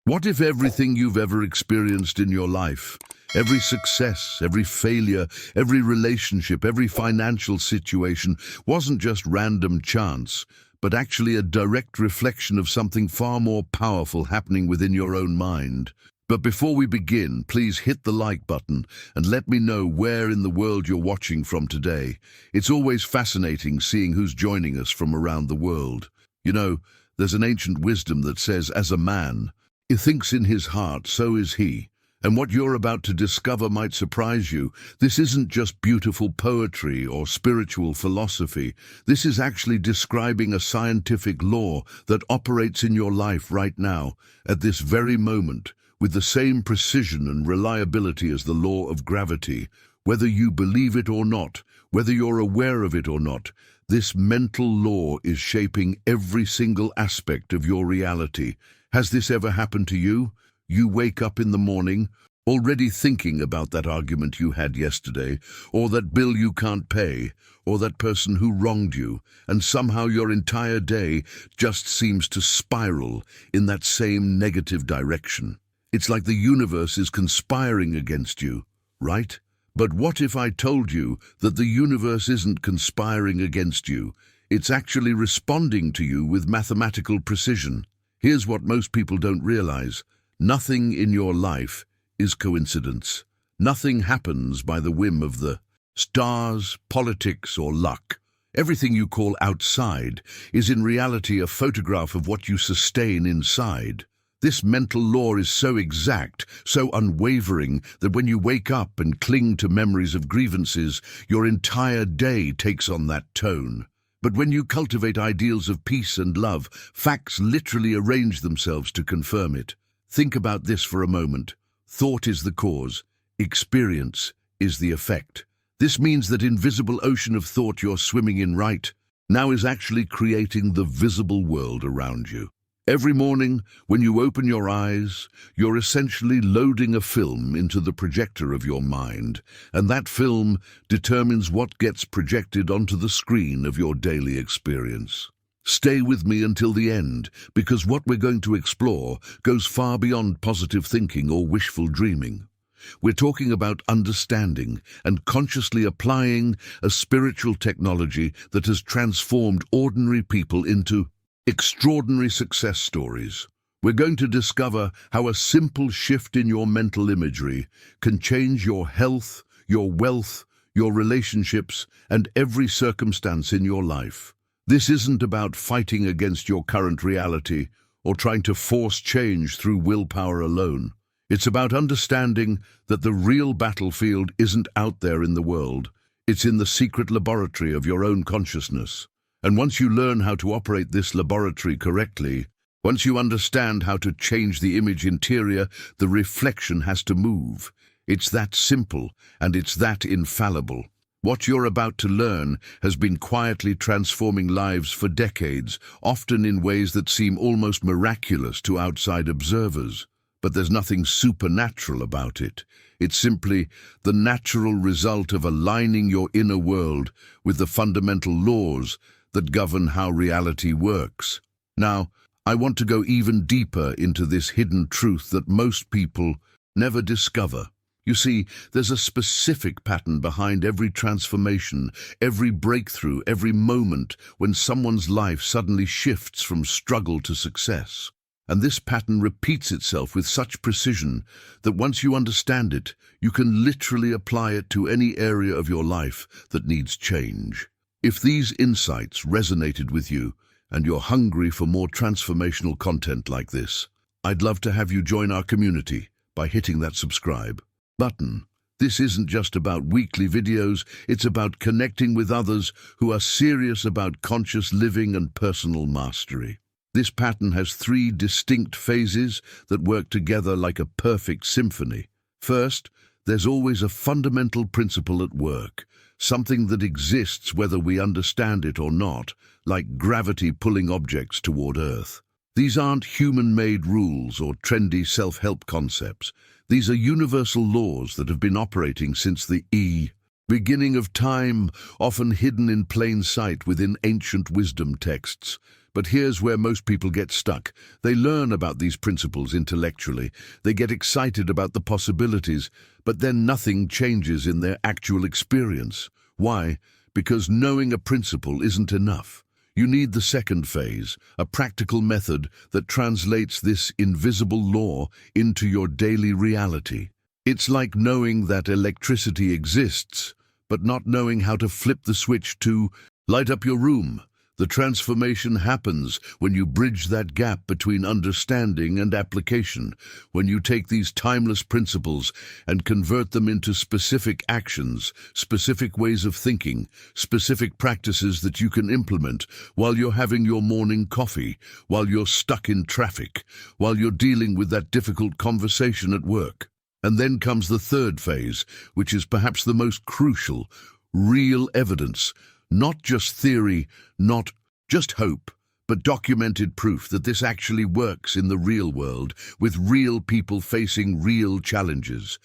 What if everything you've ever experienced in your life, every success, every failure, every relationship, every financial situation, wasn't just random chance, but actually a direct reflection of something far more powerful happening within your own mind? But before we begin, please hit the like button and let me know where in the world you're watching from today. It's always fascinating seeing who's joining us from around the world. You know, there's an ancient wisdom that says, as a man he thinks in his heart, so is he. And what you're about to discover might surprise you. This isn't just beautiful poetry or spiritual philosophy. This is actually describing a scientific law that operates in your life right now, at this very moment, with the same precision and reliability as the law of gravity. Whether you believe it or not, whether you're aware of it or not, this mental law is shaping every single aspect of your reality. Has this ever happened to you? You wake up in the morning, already thinking about that argument you had yesterday, or that bill you can't pay, or that person who wronged you, and somehow your entire day just seems to spiral in that same negative direction. It's like the universe is conspiring against you, right? But what if I told you that the universe isn't conspiring against you? It's actually responding to you with mathematical precision. Here's what most people don't realize. Nothing in your life is coincidence. Nothing happens by the whim of the stars, politics, or luck. Everything you call outside is in reality a photograph of what you sustain inside. This mental law is so exact, so unwavering, that when you wake up and cling to memories of grievances, your entire day takes on that tone. But when you cultivate ideals of peace and love, facts literally arrange themselves to confirm it. Think about this for a moment. Thought is the cause. Experience is the effect. This means that invisible ocean of thought you're swimming in right now is actually creating the visible world around you. Every morning, when you open your eyes, you're essentially loading a film into the projector of your mind, and that film determines what gets projected onto the screen of your daily experience. Stay with me until the end, because what we're going to explore goes far beyond positive thinking or wishful dreaming. We're talking about understanding and consciously applying a spiritual technology that has transformed ordinary people into extraordinary success stories. We're going to discover how a simple shift in your mental imagery can change your health, your wealth, your relationships, and every circumstance in your life. This isn't about fighting against your current reality or trying to force change through willpower alone. It's about understanding that the real battlefield isn't out there in the world. It's in the secret laboratory of your own consciousness. And once you learn how to operate this laboratory correctly, once you understand how to change the image interior, the reflection has to move. It's that simple, and it's that infallible. What you're about to learn has been quietly transforming lives for decades, often in ways that seem almost miraculous to outside observers. But there's nothing supernatural about it. It's simply the natural result of aligning your inner world with the fundamental laws that govern how reality works. Now, I want to go even deeper into this hidden truth that most people never discover. You see, there's a specific pattern behind every transformation, every breakthrough, every moment when someone's life suddenly shifts from struggle to success. And this pattern repeats itself with such precision that once you understand it, you can literally apply it to any area of your life that needs change. If these insights resonated with you and you're hungry for more transformational content like this, I'd love to have you join our community by hitting that subscribe button. This isn't just about weekly videos, it's about connecting with others who are serious about conscious living and personal mastery. This pattern has 3 distinct phases that work together like a perfect symphony. First, there's always a fundamental principle at work, something that exists whether we understand it or not, like gravity pulling objects toward Earth. These aren't human-made rules or trendy self-help concepts. These are universal laws that have been operating since the beginning of time, often hidden in plain sight within ancient wisdom texts. But here's where most people get stuck. They learn about these principles intellectually. They get excited about the possibilities, but then nothing changes in their actual experience. Why? Because knowing a principle isn't enough. You need the second phase, a practical method that translates this invisible law into your daily reality. It's like knowing that electricity exists, but not knowing how to flip the switch to light up your room. The transformation happens when you bridge that gap between understanding and application, when you take these timeless principles and convert them into specific actions, specific ways of thinking, specific practices that you can implement while you're having your morning coffee, while you're stuck in traffic, while you're dealing with that difficult conversation at work. And then comes the third phase, which is perhaps the most crucial: real evidence. Not just theory, not just hope, but documented proof that this actually works in the real world, with real people facing real challenges.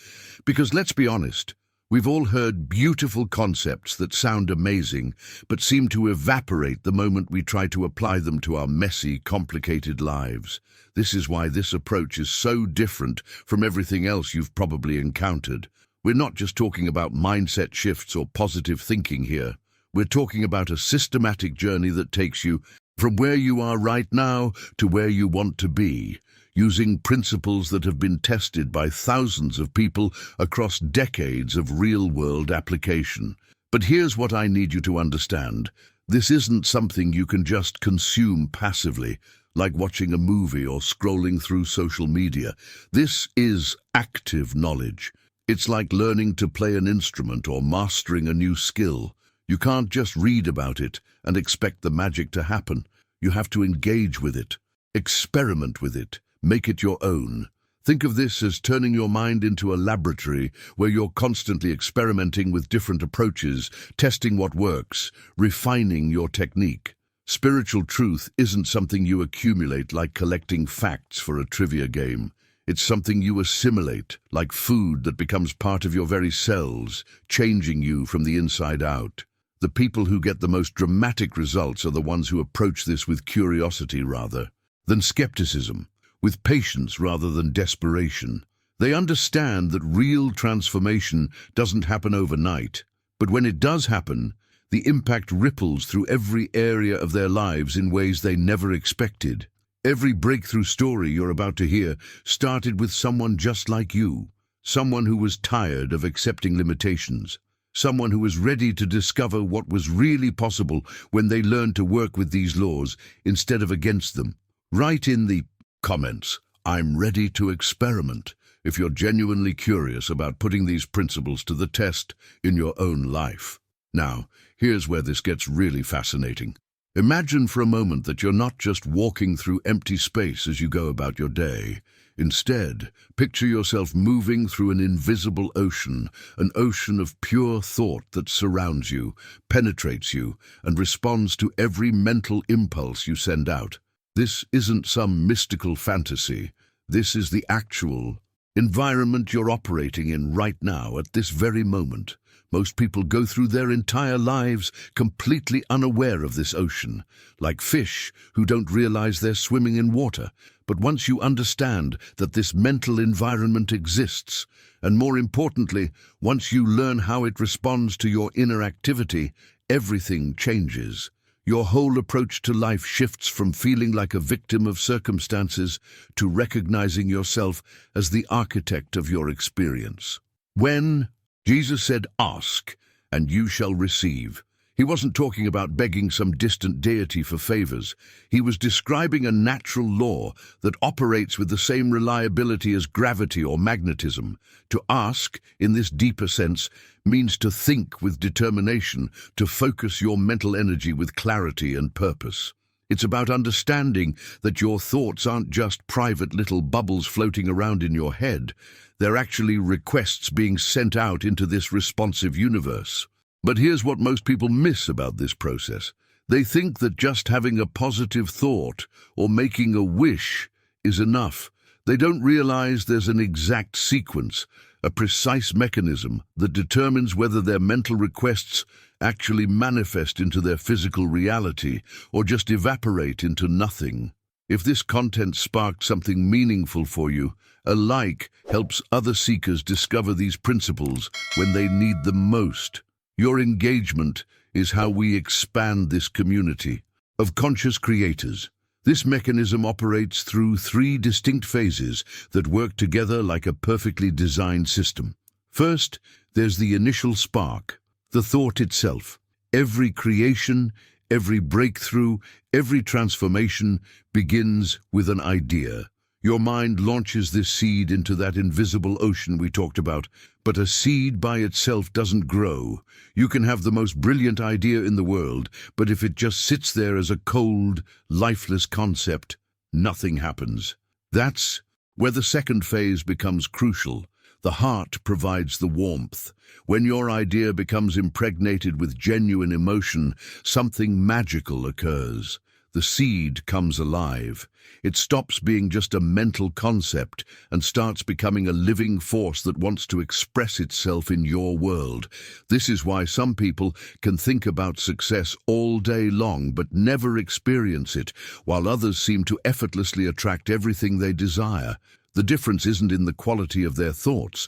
Because let's be honest, we've all heard beautiful concepts that sound amazing, but seem to evaporate the moment we try to apply them to our messy, complicated lives. This is why this approach is so different from everything else you've probably encountered. We're not just talking about mindset shifts or positive thinking here. We're talking about a systematic journey that takes you from where you are right now to where you want to be, using principles that have been tested by thousands of people across decades of real-world application. But here's what I need you to understand. This isn't something you can just consume passively, like watching a movie or scrolling through social media. This is active knowledge. It's like learning to play an instrument or mastering a new skill. You can't just read about it and expect the magic to happen. You have to engage with it, experiment with it, make it your own. Think of this as turning your mind into a laboratory where you're constantly experimenting with different approaches, testing what works, refining your technique. Spiritual truth isn't something you accumulate like collecting facts for a trivia game. It's something you assimilate, like food that becomes part of your very cells, changing you from the inside out. The people who get the most dramatic results are the ones who approach this with curiosity rather than skepticism, with patience rather than desperation. They understand that real transformation doesn't happen overnight, but when it does happen, the impact ripples through every area of their lives in ways they never expected. Every breakthrough story you're about to hear started with someone just like you, someone who was tired of accepting limitations, someone who was ready to discover what was really possible when they learned to work with these laws instead of against them. Write in the comments, "I'm ready to experiment," if you're genuinely curious about putting these principles to the test in your own life. Now, here's where this gets really fascinating. Imagine for a moment that you're not just walking through empty space as you go about your day. Instead, picture yourself moving through an invisible ocean, an ocean of pure thought that surrounds you, penetrates you, and responds to every mental impulse you send out. This isn't some mystical fantasy. This is the actual environment you're operating in right now, at this very moment. Most people go through their entire lives completely unaware of this ocean, like fish who don't realize they're swimming in water. But once you understand that this mental environment exists, and more importantly, once you learn how it responds to your inner activity, everything changes. Your whole approach to life shifts from feeling like a victim of circumstances to recognizing yourself as the architect of your experience. When Jesus said, "Ask, and you shall receive," he wasn't talking about begging some distant deity for favors. He was describing a natural law that operates with the same reliability as gravity or magnetism. To ask, in this deeper sense, means to think with determination, to focus your mental energy with clarity and purpose. It's about understanding that your thoughts aren't just private little bubbles floating around in your head. They're actually requests being sent out into this responsive universe. But here's what most people miss about this process. They think that just having a positive thought or making a wish is enough. They don't realize there's an exact sequence, a precise mechanism that determines whether their mental requests actually manifest into their physical reality or just evaporate into nothing. If this content sparked something meaningful for you, a like helps other seekers discover these principles when they need them most. Your engagement is how we expand this community of conscious creators. This mechanism operates through 3 distinct phases that work together like a perfectly designed system. First, there's the initial spark, the thought itself. Every creation, every breakthrough, every transformation begins with an idea. Your mind launches this seed into that invisible ocean we talked about, but a seed by itself doesn't grow. You can have the most brilliant idea in the world, but if it just sits there as a cold, lifeless concept, nothing happens. That's where the second phase becomes crucial. The heart provides the warmth. When your idea becomes impregnated with genuine emotion, something magical occurs. The seed comes alive. It stops being just a mental concept and starts becoming a living force that wants to express itself in your world. This is why some people can think about success all day long but never experience it, while others seem to effortlessly attract everything they desire. The difference isn't in the quality of their thoughts.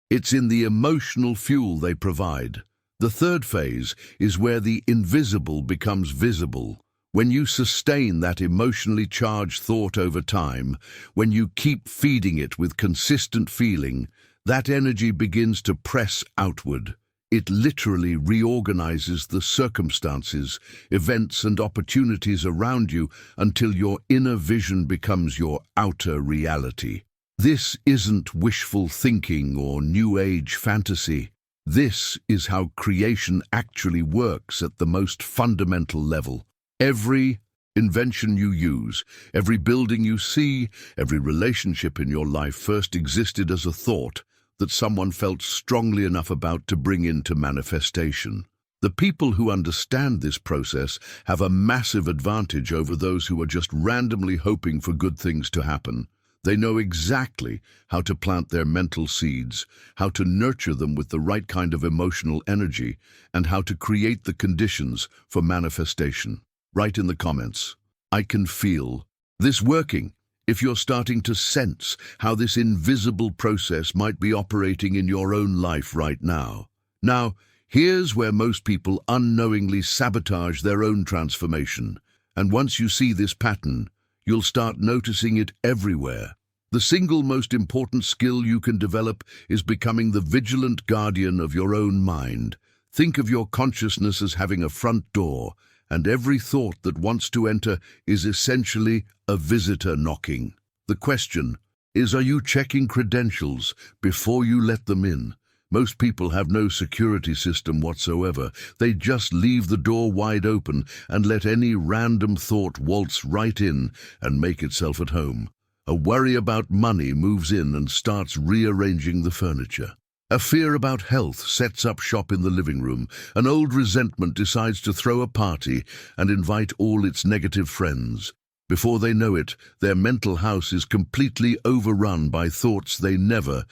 It's in the emotional fuel they provide. The third phase is where the invisible becomes visible. When you sustain that emotionally charged thought over time, when you keep feeding it with consistent feeling, that energy begins to press outward. It literally reorganizes the circumstances, events, and opportunities around you until your inner vision becomes your outer reality. This isn't wishful thinking or New Age fantasy. This is how creation actually works at the most fundamental level. Every invention you use, every building you see, every relationship in your life first existed as a thought that someone felt strongly enough about to bring into manifestation. The people who understand this process have a massive advantage over those who are just randomly hoping for good things to happen. They know exactly how to plant their mental seeds, how to nurture them with the right kind of emotional energy, and how to create the conditions for manifestation. Write in the comments, I can feel this working, if you're starting to sense how this invisible process might be operating in your own life right now. Now, here's where most people unknowingly sabotage their own transformation. And once you see this pattern, you'll start noticing it everywhere. The single most important skill you can develop is becoming the vigilant guardian of your own mind. Think of your consciousness as having a front door, and every thought that wants to enter is essentially a visitor knocking. The question is, are you checking credentials before you let them in? Most people have no security system whatsoever. They just leave the door wide open and let any random thought waltz right in and make itself at home. A worry about money moves in and starts rearranging the furniture. A fear about health sets up shop in the living room. An old resentment decides to throw a party and invite all its negative friends. Before they know it, their mental house is completely overrun by thoughts they never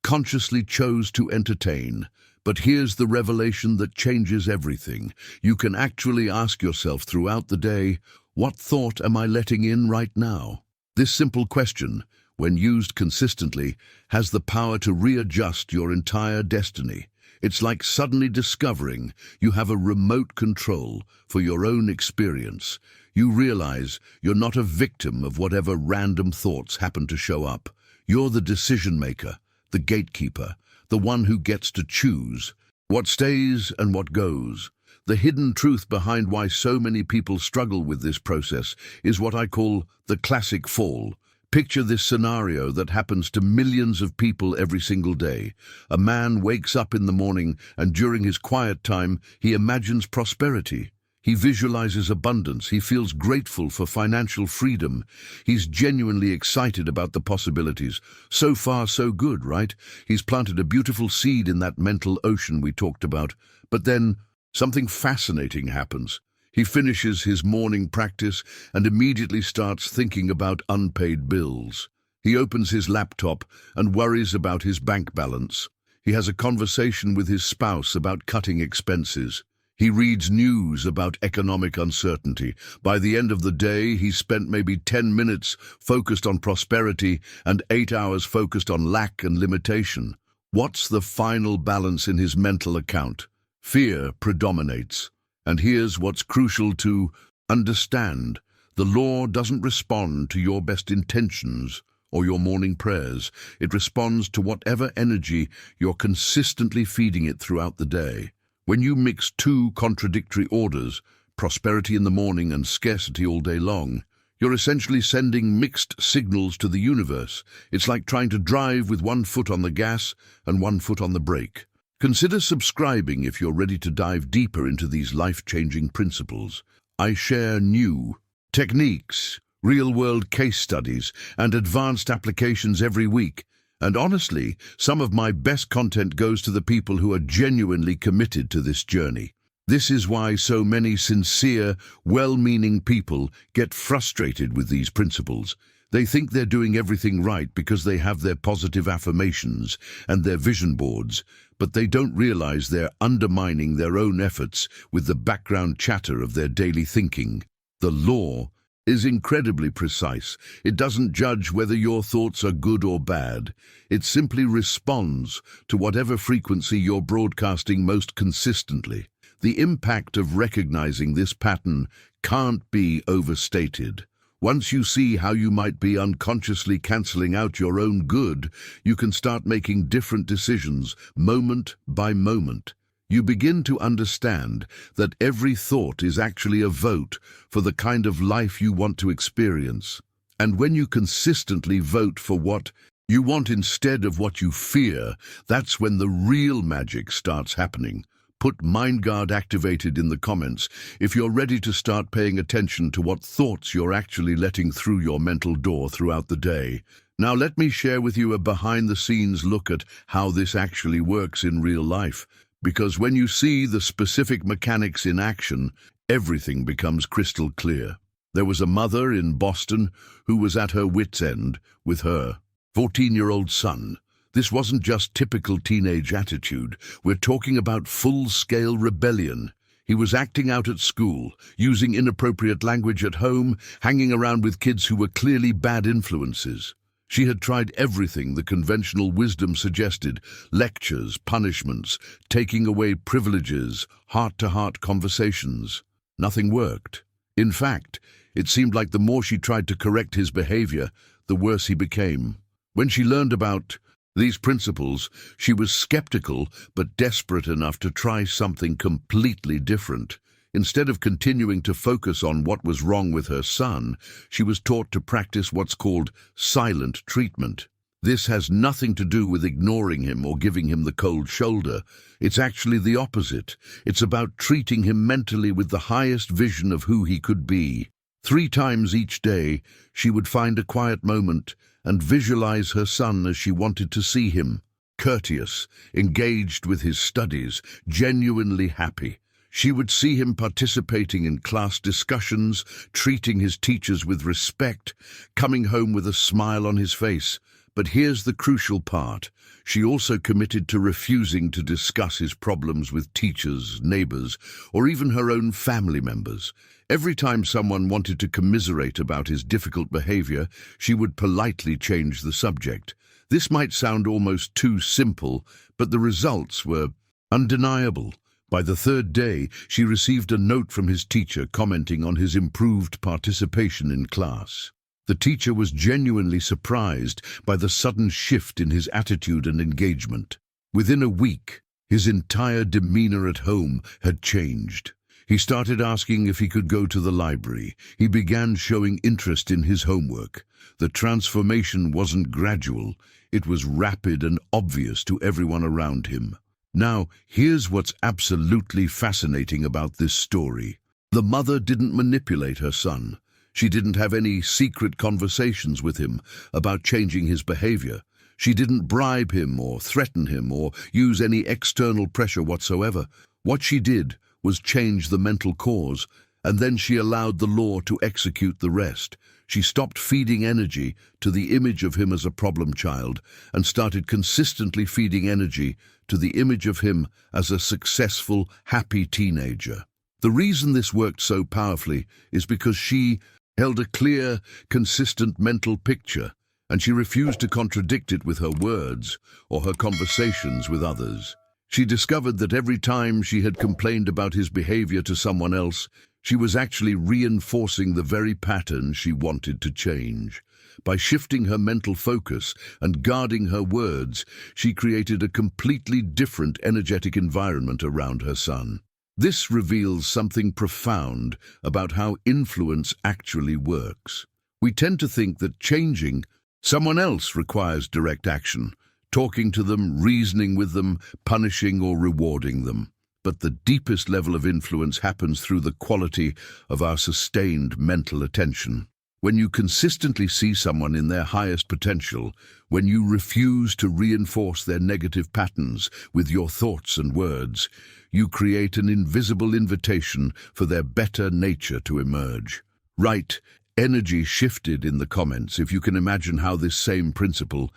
consciously chose to entertain. But here's the revelation that changes everything. You can actually ask yourself throughout the day, what thought am I letting in right now? This simple question, when used consistently, has the power to readjust your entire destiny. It's like suddenly discovering you have a remote control for your own experience. You realize you're not a victim of whatever random thoughts happen to show up. You're the decision maker, the gatekeeper, the one who gets to choose what stays and what goes. The hidden truth behind why so many people struggle with this process is what I call the classic fall. Picture this scenario that happens to millions of people every single day. A man wakes up in the morning and during his quiet time, he imagines prosperity. He visualizes abundance. He feels grateful for financial freedom. He's genuinely excited about the possibilities. So far, so good, right? He's planted a beautiful seed in that mental ocean we talked about. But then something fascinating happens. He finishes his morning practice and immediately starts thinking about unpaid bills. He opens his laptop and worries about his bank balance. He has a conversation with his spouse about cutting expenses. He reads news about economic uncertainty. By the end of the day, he spent maybe 10 minutes focused on prosperity and 8 hours focused on lack and limitation. What's the final balance in his mental account? Fear predominates. And here's what's crucial to understand. The law doesn't respond to your best intentions or your morning prayers. It responds to whatever energy you're consistently feeding it throughout the day. When you mix two contradictory orders, prosperity in the morning and scarcity all day long, you're essentially sending mixed signals to the universe. It's like trying to drive with one foot on the gas and one foot on the brake. Consider subscribing if you're ready to dive deeper into these life-changing principles. I share new techniques, real-world case studies, and advanced applications every week. And honestly, some of my best content goes to the people who are genuinely committed to this journey. This is why so many sincere, well-meaning people get frustrated with these principles. They think they're doing everything right because they have their positive affirmations and their vision boards, but they don't realize they're undermining their own efforts with the background chatter of their daily thinking. The law is incredibly precise. It doesn't judge whether your thoughts are good or bad. It simply responds to whatever frequency you're broadcasting most consistently. The impact of recognizing this pattern can't be overstated. Once you see how you might be unconsciously canceling out your own good, you can start making different decisions, moment by moment. You begin to understand that every thought is actually a vote for the kind of life you want to experience. And when you consistently vote for what you want instead of what you fear, that's when the real magic starts happening. Put MindGuard activated in the comments if you're ready to start paying attention to what thoughts you're actually letting through your mental door throughout the day. Now let me share with you a behind-the-scenes look at how this actually works in real life. Because when you see the specific mechanics in action, everything becomes crystal clear. There was a mother in Boston who was at her wit's end with her 14-year-old son. This wasn't just typical teenage attitude. We're talking about full-scale rebellion. He was acting out at school, using inappropriate language at home, hanging around with kids who were clearly bad influences. She had tried everything the conventional wisdom suggested: lectures, punishments, taking away privileges, heart-to-heart conversations. Nothing worked. In fact, it seemed like the more she tried to correct his behavior, the worse he became. When she learned about these principles, she was skeptical but desperate enough to try something completely different. Instead of continuing to focus on what was wrong with her son, she was taught to practice what's called silent treatment. This has nothing to do with ignoring him or giving him the cold shoulder. It's actually the opposite. It's about treating him mentally with the highest vision of who he could be. 3 times each day, she would find a quiet moment and visualize her son as she wanted to see him: courteous, engaged with his studies, genuinely happy. She would see him participating in class discussions, treating his teachers with respect, coming home with a smile on his face. But here's the crucial part. She also committed to refusing to discuss his problems with teachers, neighbors, or even her own family members. Every time someone wanted to commiserate about his difficult behavior, she would politely change the subject. This might sound almost too simple, but the results were undeniable. By the 3rd day, she received a note from his teacher commenting on his improved participation in class. The teacher was genuinely surprised by the sudden shift in his attitude and engagement. Within a week, his entire demeanor at home had changed. He started asking if he could go to the library. He began showing interest in his homework. The transformation wasn't gradual. It was rapid and obvious to everyone around him. Now, here's what's absolutely fascinating about this story. The mother didn't manipulate her son. She didn't have any secret conversations with him about changing his behavior. She didn't bribe him or threaten him or use any external pressure whatsoever. What she did was change the mental cause, and then she allowed the law to execute the rest. She stopped feeding energy to the image of him as a problem child and started consistently feeding energy to the image of him as a successful, happy teenager. The reason this worked so powerfully is because she held a clear, consistent mental picture, and she refused to contradict it with her words or her conversations with others. She discovered that every time she had complained about his behavior to someone else, she was actually reinforcing the very pattern she wanted to change. By shifting her mental focus and guarding her words, she created a completely different energetic environment around her son. This reveals something profound about how influence actually works. We tend to think that changing someone else requires direct action, talking to them, reasoning with them, punishing or rewarding them. But the deepest level of influence happens through the quality of our sustained mental attention. When you consistently see someone in their highest potential, when you refuse to reinforce their negative patterns with your thoughts and words, you create an invisible invitation for their better nature to emerge. Right, energy shifted in the comments if you can imagine how this same principle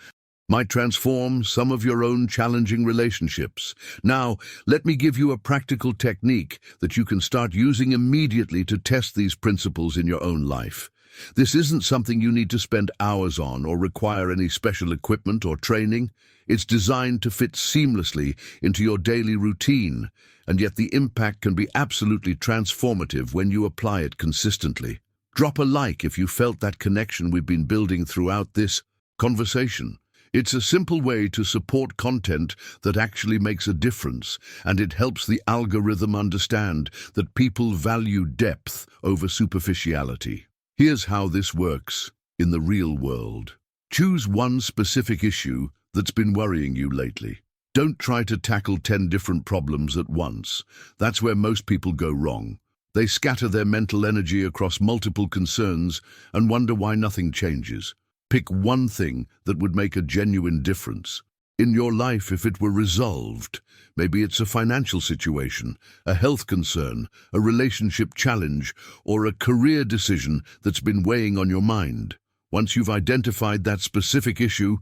might transform some of your own challenging relationships. Now, let me give you a practical technique that you can start using immediately to test these principles in your own life. This isn't something you need to spend hours on or require any special equipment or training. It's designed to fit seamlessly into your daily routine, and yet the impact can be absolutely transformative when you apply it consistently. Drop a like if you felt that connection we've been building throughout this conversation. It's a simple way to support content that actually makes a difference, and it helps the algorithm understand that people value depth over superficiality. Here's how this works in the real world. Choose one specific issue that's been worrying you lately. Don't try to tackle 10 different problems at once. That's where most people go wrong. They scatter their mental energy across multiple concerns and wonder why nothing changes. Pick one thing that would make a genuine difference in your life if it were resolved. Maybe it's a financial situation, a health concern, a relationship challenge, or a career decision that's been weighing on your mind. Once you've identified that specific issue,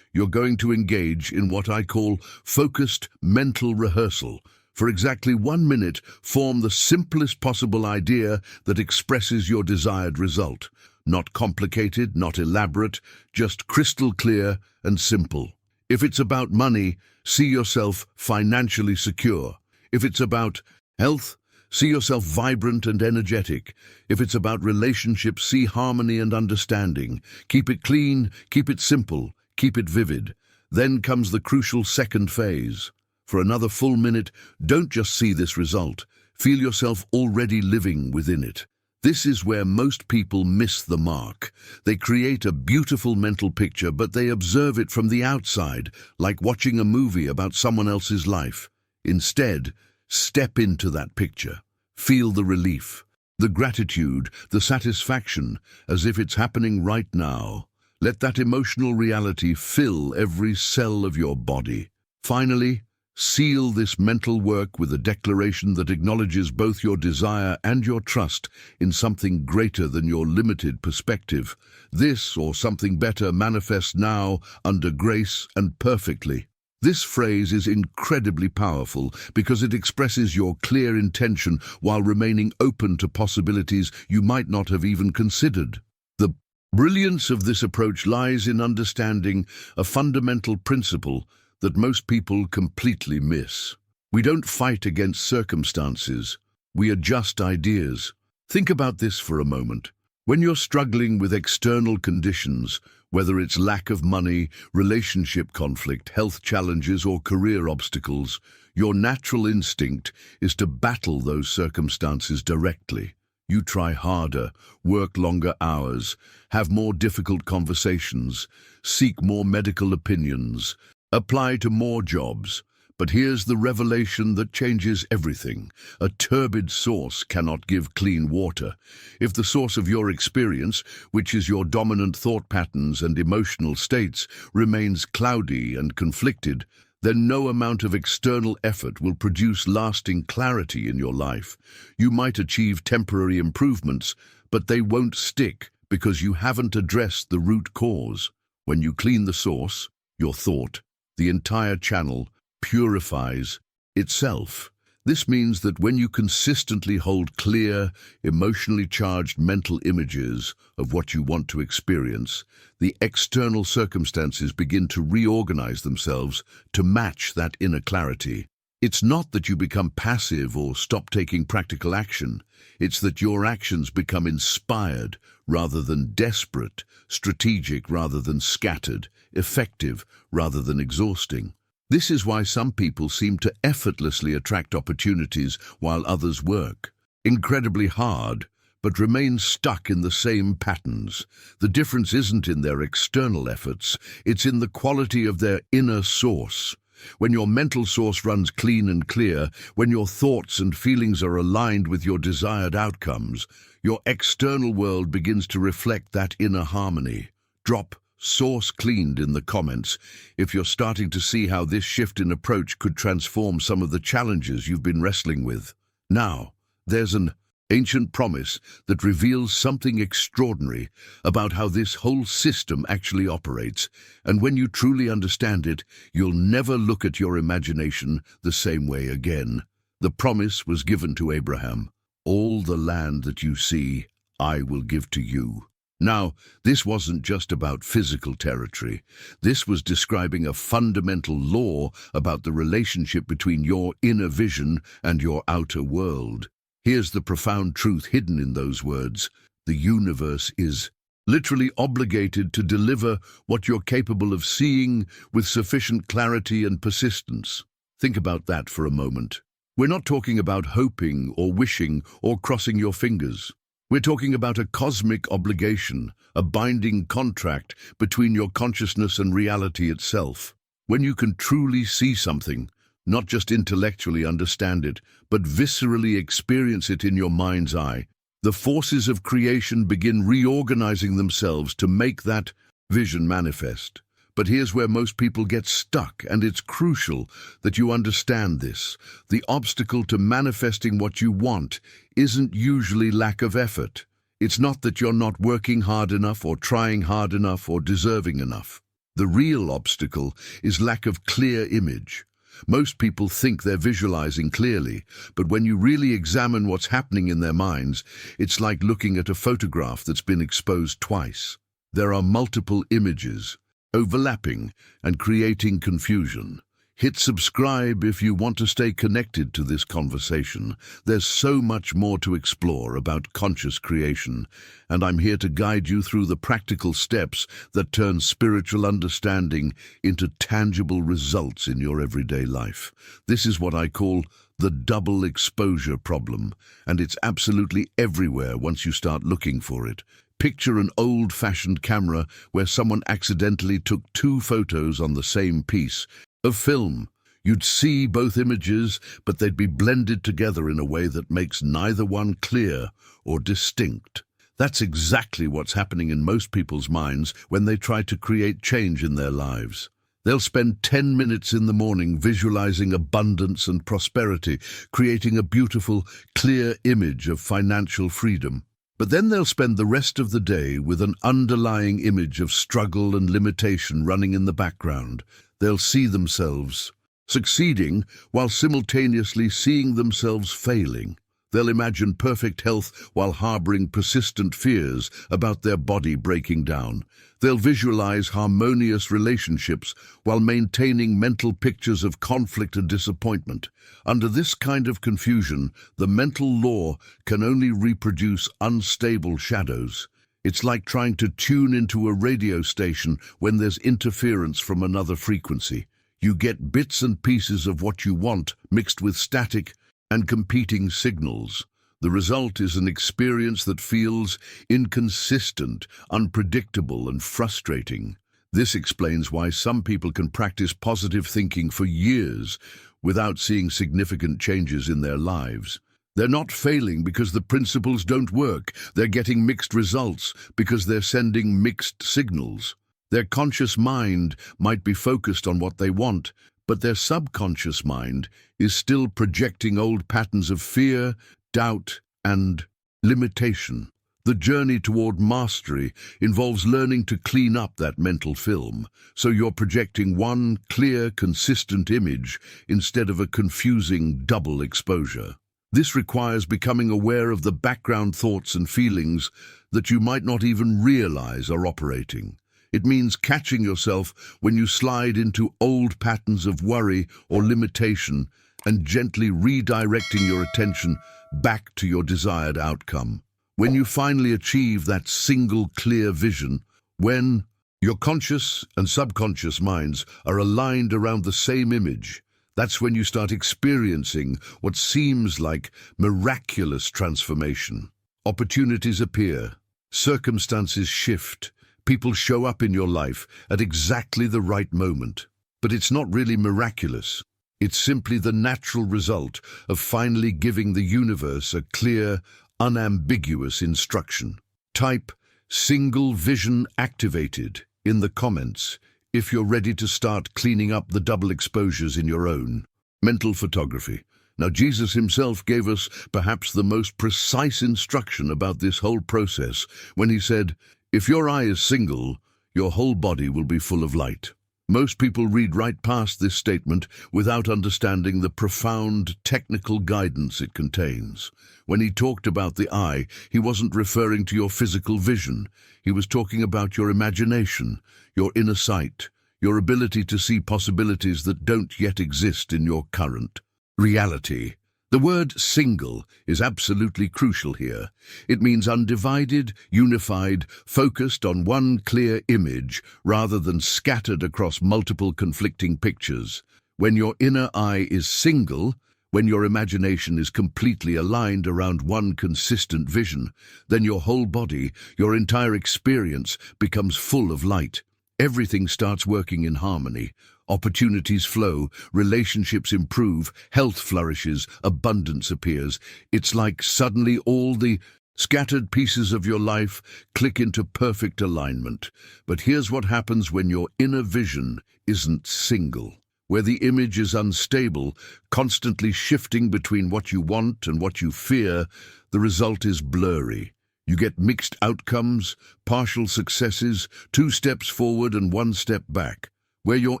you're going to engage in what I call focused mental rehearsal. For exactly 1 minute, form the simplest possible idea that expresses your desired result. Not complicated, not elaborate, just crystal clear and simple. If it's about money, see yourself financially secure. If it's about health, see yourself vibrant and energetic. If it's about relationships, see harmony and understanding. Keep it clean, keep it simple, keep it vivid. Then comes the crucial second phase. For another full minute, don't just see this result. Feel yourself already living within it. This is where most people miss the mark. They create a beautiful mental picture, but they observe it from the outside, like watching a movie about someone else's life. Instead, step into that picture. Feel the relief, the gratitude, the satisfaction, as if it's happening right now. Let that emotional reality fill every cell of your body. Finally, seal this mental work with a declaration that acknowledges both your desire and your trust in something greater than your limited perspective. This, or something better, manifests now under grace and perfectly. This phrase is incredibly powerful because it expresses your clear intention while remaining open to possibilities you might not have even considered. The brilliance of this approach lies in understanding a fundamental principle that most people completely miss. We don't fight against circumstances, we adjust ideas. Think about this for a moment. When you're struggling with external conditions, whether it's lack of money, relationship conflict, health challenges, or career obstacles, your natural instinct is to battle those circumstances directly. You try harder, work longer hours, have more difficult conversations, seek more medical opinions, apply to more jobs. But here's the revelation that changes everything. A turbid source cannot give clean water. If the source of your experience, which is your dominant thought patterns and emotional states, remains cloudy and conflicted, then no amount of external effort will produce lasting clarity in your life. You might achieve temporary improvements, but they won't stick because you haven't addressed the root cause. When you clean the source, your thought, the entire channel purifies itself. This means that when you consistently hold clear, emotionally charged mental images of what you want to experience, the external circumstances begin to reorganize themselves to match that inner clarity. It's not that you become passive or stop taking practical action. It's that your actions become inspired rather than desperate, strategic rather than scattered, effective rather than exhausting. This is why some people seem to effortlessly attract opportunities while others work incredibly hard, but remain stuck in the same patterns. The difference isn't in their external efforts, it's in the quality of their inner source. When your mental source runs clean and clear, when your thoughts and feelings are aligned with your desired outcomes, your external world begins to reflect that inner harmony. Drop "source cleaned" in the comments if you're starting to see how this shift in approach could transform some of the challenges you've been wrestling with. Now, there's an ancient promise that reveals something extraordinary about how this whole system actually operates, and when you truly understand it, you'll never look at your imagination the same way again. The promise was given to Abraham: "All the land that you see, I will give to you." Now, this wasn't just about physical territory. This was describing a fundamental law about the relationship between your inner vision and your outer world. Here's the profound truth hidden in those words: the universe is literally obligated to deliver what you're capable of seeing with sufficient clarity and persistence. Think about that for a moment. We're not talking about hoping or wishing or crossing your fingers. We're talking about a cosmic obligation, a binding contract between your consciousness and reality itself. When you can truly see something, not just intellectually understand it, but viscerally experience it in your mind's eye, the forces of creation begin reorganizing themselves to make that vision manifest. But here's where most people get stuck, and it's crucial that you understand this. The obstacle to manifesting what you want isn't usually lack of effort. It's not that you're not working hard enough or trying hard enough or deserving enough. The real obstacle is lack of clear image. Most people think they're visualizing clearly, but when you really examine what's happening in their minds, it's like looking at a photograph that's been exposed twice. There are multiple images, overlapping and creating confusion. Hit subscribe if you want to stay connected to this conversation. There's so much more to explore about conscious creation, and I'm here to guide you through the practical steps that turn spiritual understanding into tangible results in your everyday life. This is what I call the double exposure problem, and it's absolutely everywhere once you start looking for it. Picture an old-fashioned camera where someone accidentally took two photos on the same piece of film. You'd see both images, but they'd be blended together in a way that makes neither one clear or distinct. That's exactly what's happening in most people's minds when they try to create change in their lives. They'll spend 10 minutes in the morning visualizing abundance and prosperity, creating a beautiful, clear image of financial freedom. But then they'll spend the rest of the day with an underlying image of struggle and limitation running in the background. They'll see themselves succeeding while simultaneously seeing themselves failing. They'll imagine perfect health while harboring persistent fears about their body breaking down. They'll visualize harmonious relationships while maintaining mental pictures of conflict and disappointment. Under this kind of confusion, the mental law can only reproduce unstable shadows. It's like trying to tune into a radio station when there's interference from another frequency. You get bits and pieces of what you want mixed with static and competing signals. The result is an experience that feels inconsistent, unpredictable, and frustrating. This explains why some people can practice positive thinking for years without seeing significant changes in their lives. They're not failing because the principles don't work. They're getting mixed results because they're sending mixed signals. Their conscious mind might be focused on what they want, but their subconscious mind is still projecting old patterns of fear, doubt, and limitation. The journey toward mastery involves learning to clean up that mental film, so you're projecting one clear, consistent image instead of a confusing double exposure. This requires becoming aware of the background thoughts and feelings that you might not even realize are operating. It means catching yourself when you slide into old patterns of worry or limitation and gently redirecting your attention back to your desired outcome. When you finally achieve that single clear vision, when your conscious and subconscious minds are aligned around the same image, that's when you start experiencing what seems like miraculous transformation. Opportunities appear, circumstances shift, people show up in your life at exactly the right moment. But it's not really miraculous. It's simply the natural result of finally giving the universe a clear, unambiguous instruction. Type "single vision activated" in the comments if you're ready to start cleaning up the double exposures in your own mental photography. Now, Jesus himself gave us perhaps the most precise instruction about this whole process when he said, "If your eye is single, your whole body will be full of light." Most people read right past this statement without understanding the profound technical guidance it contains. When he talked about the eye, he wasn't referring to your physical vision. He was talking about your imagination, your inner sight, your ability to see possibilities that don't yet exist in your current reality. The word single is absolutely crucial here. It means undivided, unified, focused on one clear image rather than scattered across multiple conflicting pictures. When your inner eye is single, when your imagination is completely aligned around one consistent vision, then your whole body, your entire experience becomes full of light. Everything starts working in harmony. Opportunities flow, relationships improve, health flourishes, abundance appears. It's like suddenly all the scattered pieces of your life click into perfect alignment. But here's what happens when your inner vision isn't single. Where the image is unstable, constantly shifting between what you want and what you fear, the result is blurry. You get mixed outcomes, partial successes, 2 steps forward and 1 step back. Where your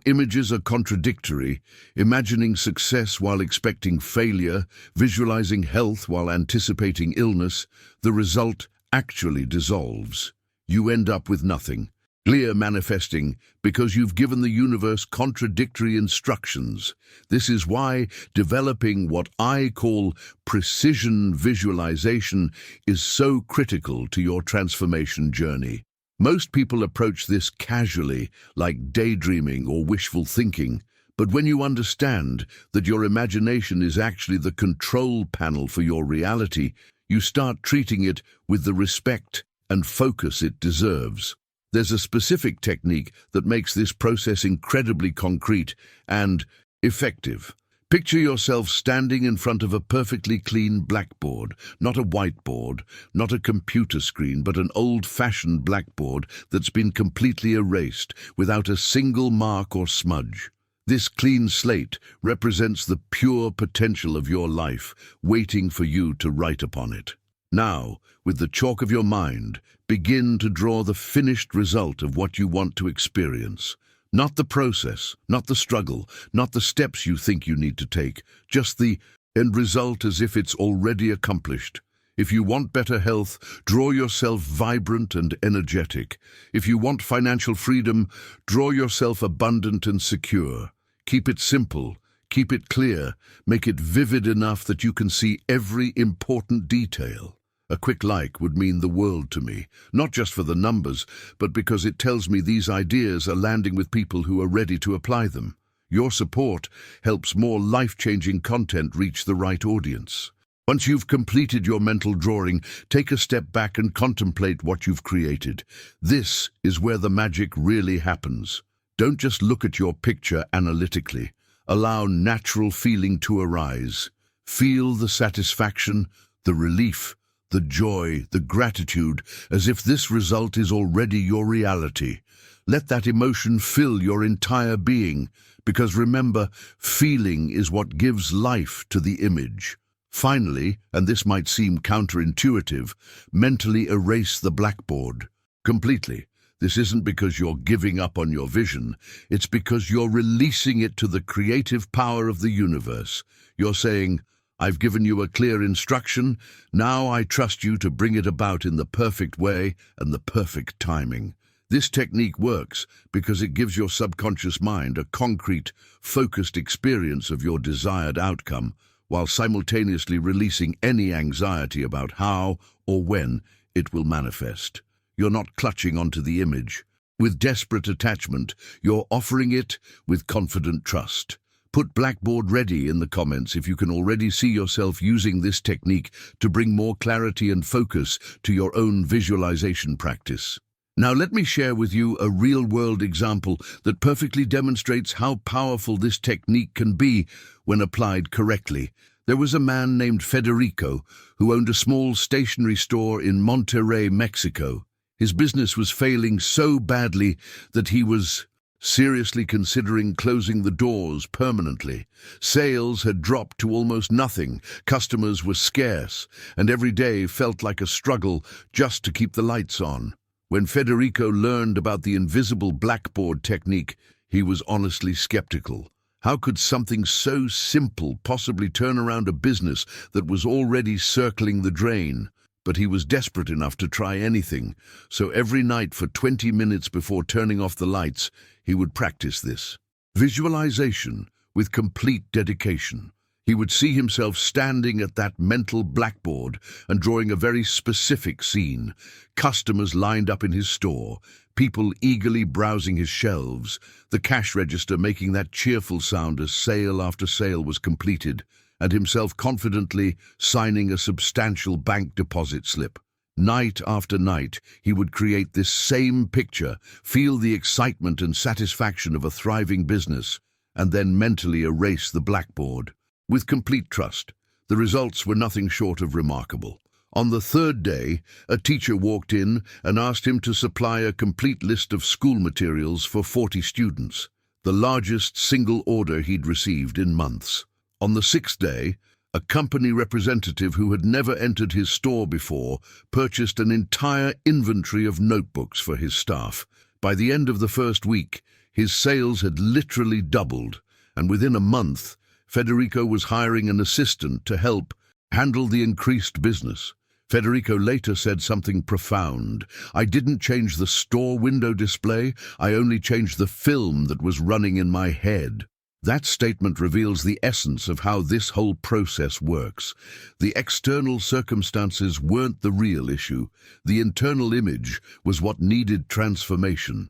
images are contradictory, imagining success while expecting failure, visualizing health while anticipating illness, the result actually dissolves. You end up with nothing. Clear manifesting because you've given the universe contradictory instructions. This is why developing what I call precision visualization is so critical to your transformation journey. Most people approach this casually, like daydreaming or wishful thinking, but when you understand that your imagination is actually the control panel for your reality, you start treating it with the respect and focus it deserves. There's a specific technique that makes this process incredibly concrete and effective. Picture yourself standing in front of a perfectly clean blackboard, not a whiteboard, not a computer screen, but an old-fashioned blackboard that's been completely erased, without a single mark or smudge. This clean slate represents the pure potential of your life, waiting for you to write upon it. Now, with the chalk of your mind, begin to draw the finished result of what you want to experience. Not the process, not the struggle, not the steps you think you need to take, just the end result as if it's already accomplished. If you want better health, draw yourself vibrant and energetic. If you want financial freedom, draw yourself abundant and secure. Keep it simple, keep it clear, make it vivid enough that you can see every important detail. A quick like would mean the world to me, not just for the numbers, but because it tells me these ideas are landing with people who are ready to apply them. Your support helps more life-changing content reach the right audience. Once you've completed your mental drawing, take a step back and contemplate what you've created. This is where the magic really happens. Don't just look at your picture analytically. Allow natural feeling to arise. Feel the satisfaction, the relief, the joy, the gratitude, as if this result is already your reality. Let that emotion fill your entire being, because remember, feeling is what gives life to the image. Finally, and this might seem counterintuitive, mentally erase the blackboard completely. This isn't because you're giving up on your vision, it's because you're releasing it to the creative power of the universe. You're saying, I've given you a clear instruction, now I trust you to bring it about in the perfect way and the perfect timing. This technique works because it gives your subconscious mind a concrete, focused experience of your desired outcome, while simultaneously releasing any anxiety about how or when it will manifest. You're not clutching onto the image with desperate attachment, you're offering it with confident trust. Put Blackboard ready in the comments if you can already see yourself using this technique to bring more clarity and focus to your own visualization practice. Now let me share with you a real-world example that perfectly demonstrates how powerful this technique can be when applied correctly. There was a man named Federico who owned a small stationery store in Monterrey, Mexico. His business was failing so badly that he was seriously considering closing the doors permanently. Sales had dropped to almost nothing, customers were scarce, and every day felt like a struggle just to keep the lights on. When Federico learned about the invisible blackboard technique, he was honestly skeptical. How could something so simple possibly turn around a business that was already circling the drain? But he was desperate enough to try anything, so every night for 20 minutes before turning off the lights, he would practice this visualization with complete dedication. He would see himself standing at that mental blackboard and drawing a very specific scene. Customers lined up in his store, people eagerly browsing his shelves, the cash register making that cheerful sound as sale after sale was completed, and himself confidently signing a substantial bank deposit slip. Night after night, he would create this same picture, feel the excitement and satisfaction of a thriving business, and then mentally erase the blackboard. With complete trust, the results were nothing short of remarkable. On the third day, a teacher walked in and asked him to supply a complete list of school materials for 40 students, the largest single order he'd received in months. On the sixth day, a company representative who had never entered his store before purchased an entire inventory of notebooks for his staff. By the end of the first week, his sales had literally doubled, and within a month, Federico was hiring an assistant to help handle the increased business. Federico later said something profound. I didn't change the store window display, I only changed the film that was running in my head. That statement reveals the essence of how this whole process works. The external circumstances weren't the real issue. The internal image was what needed transformation.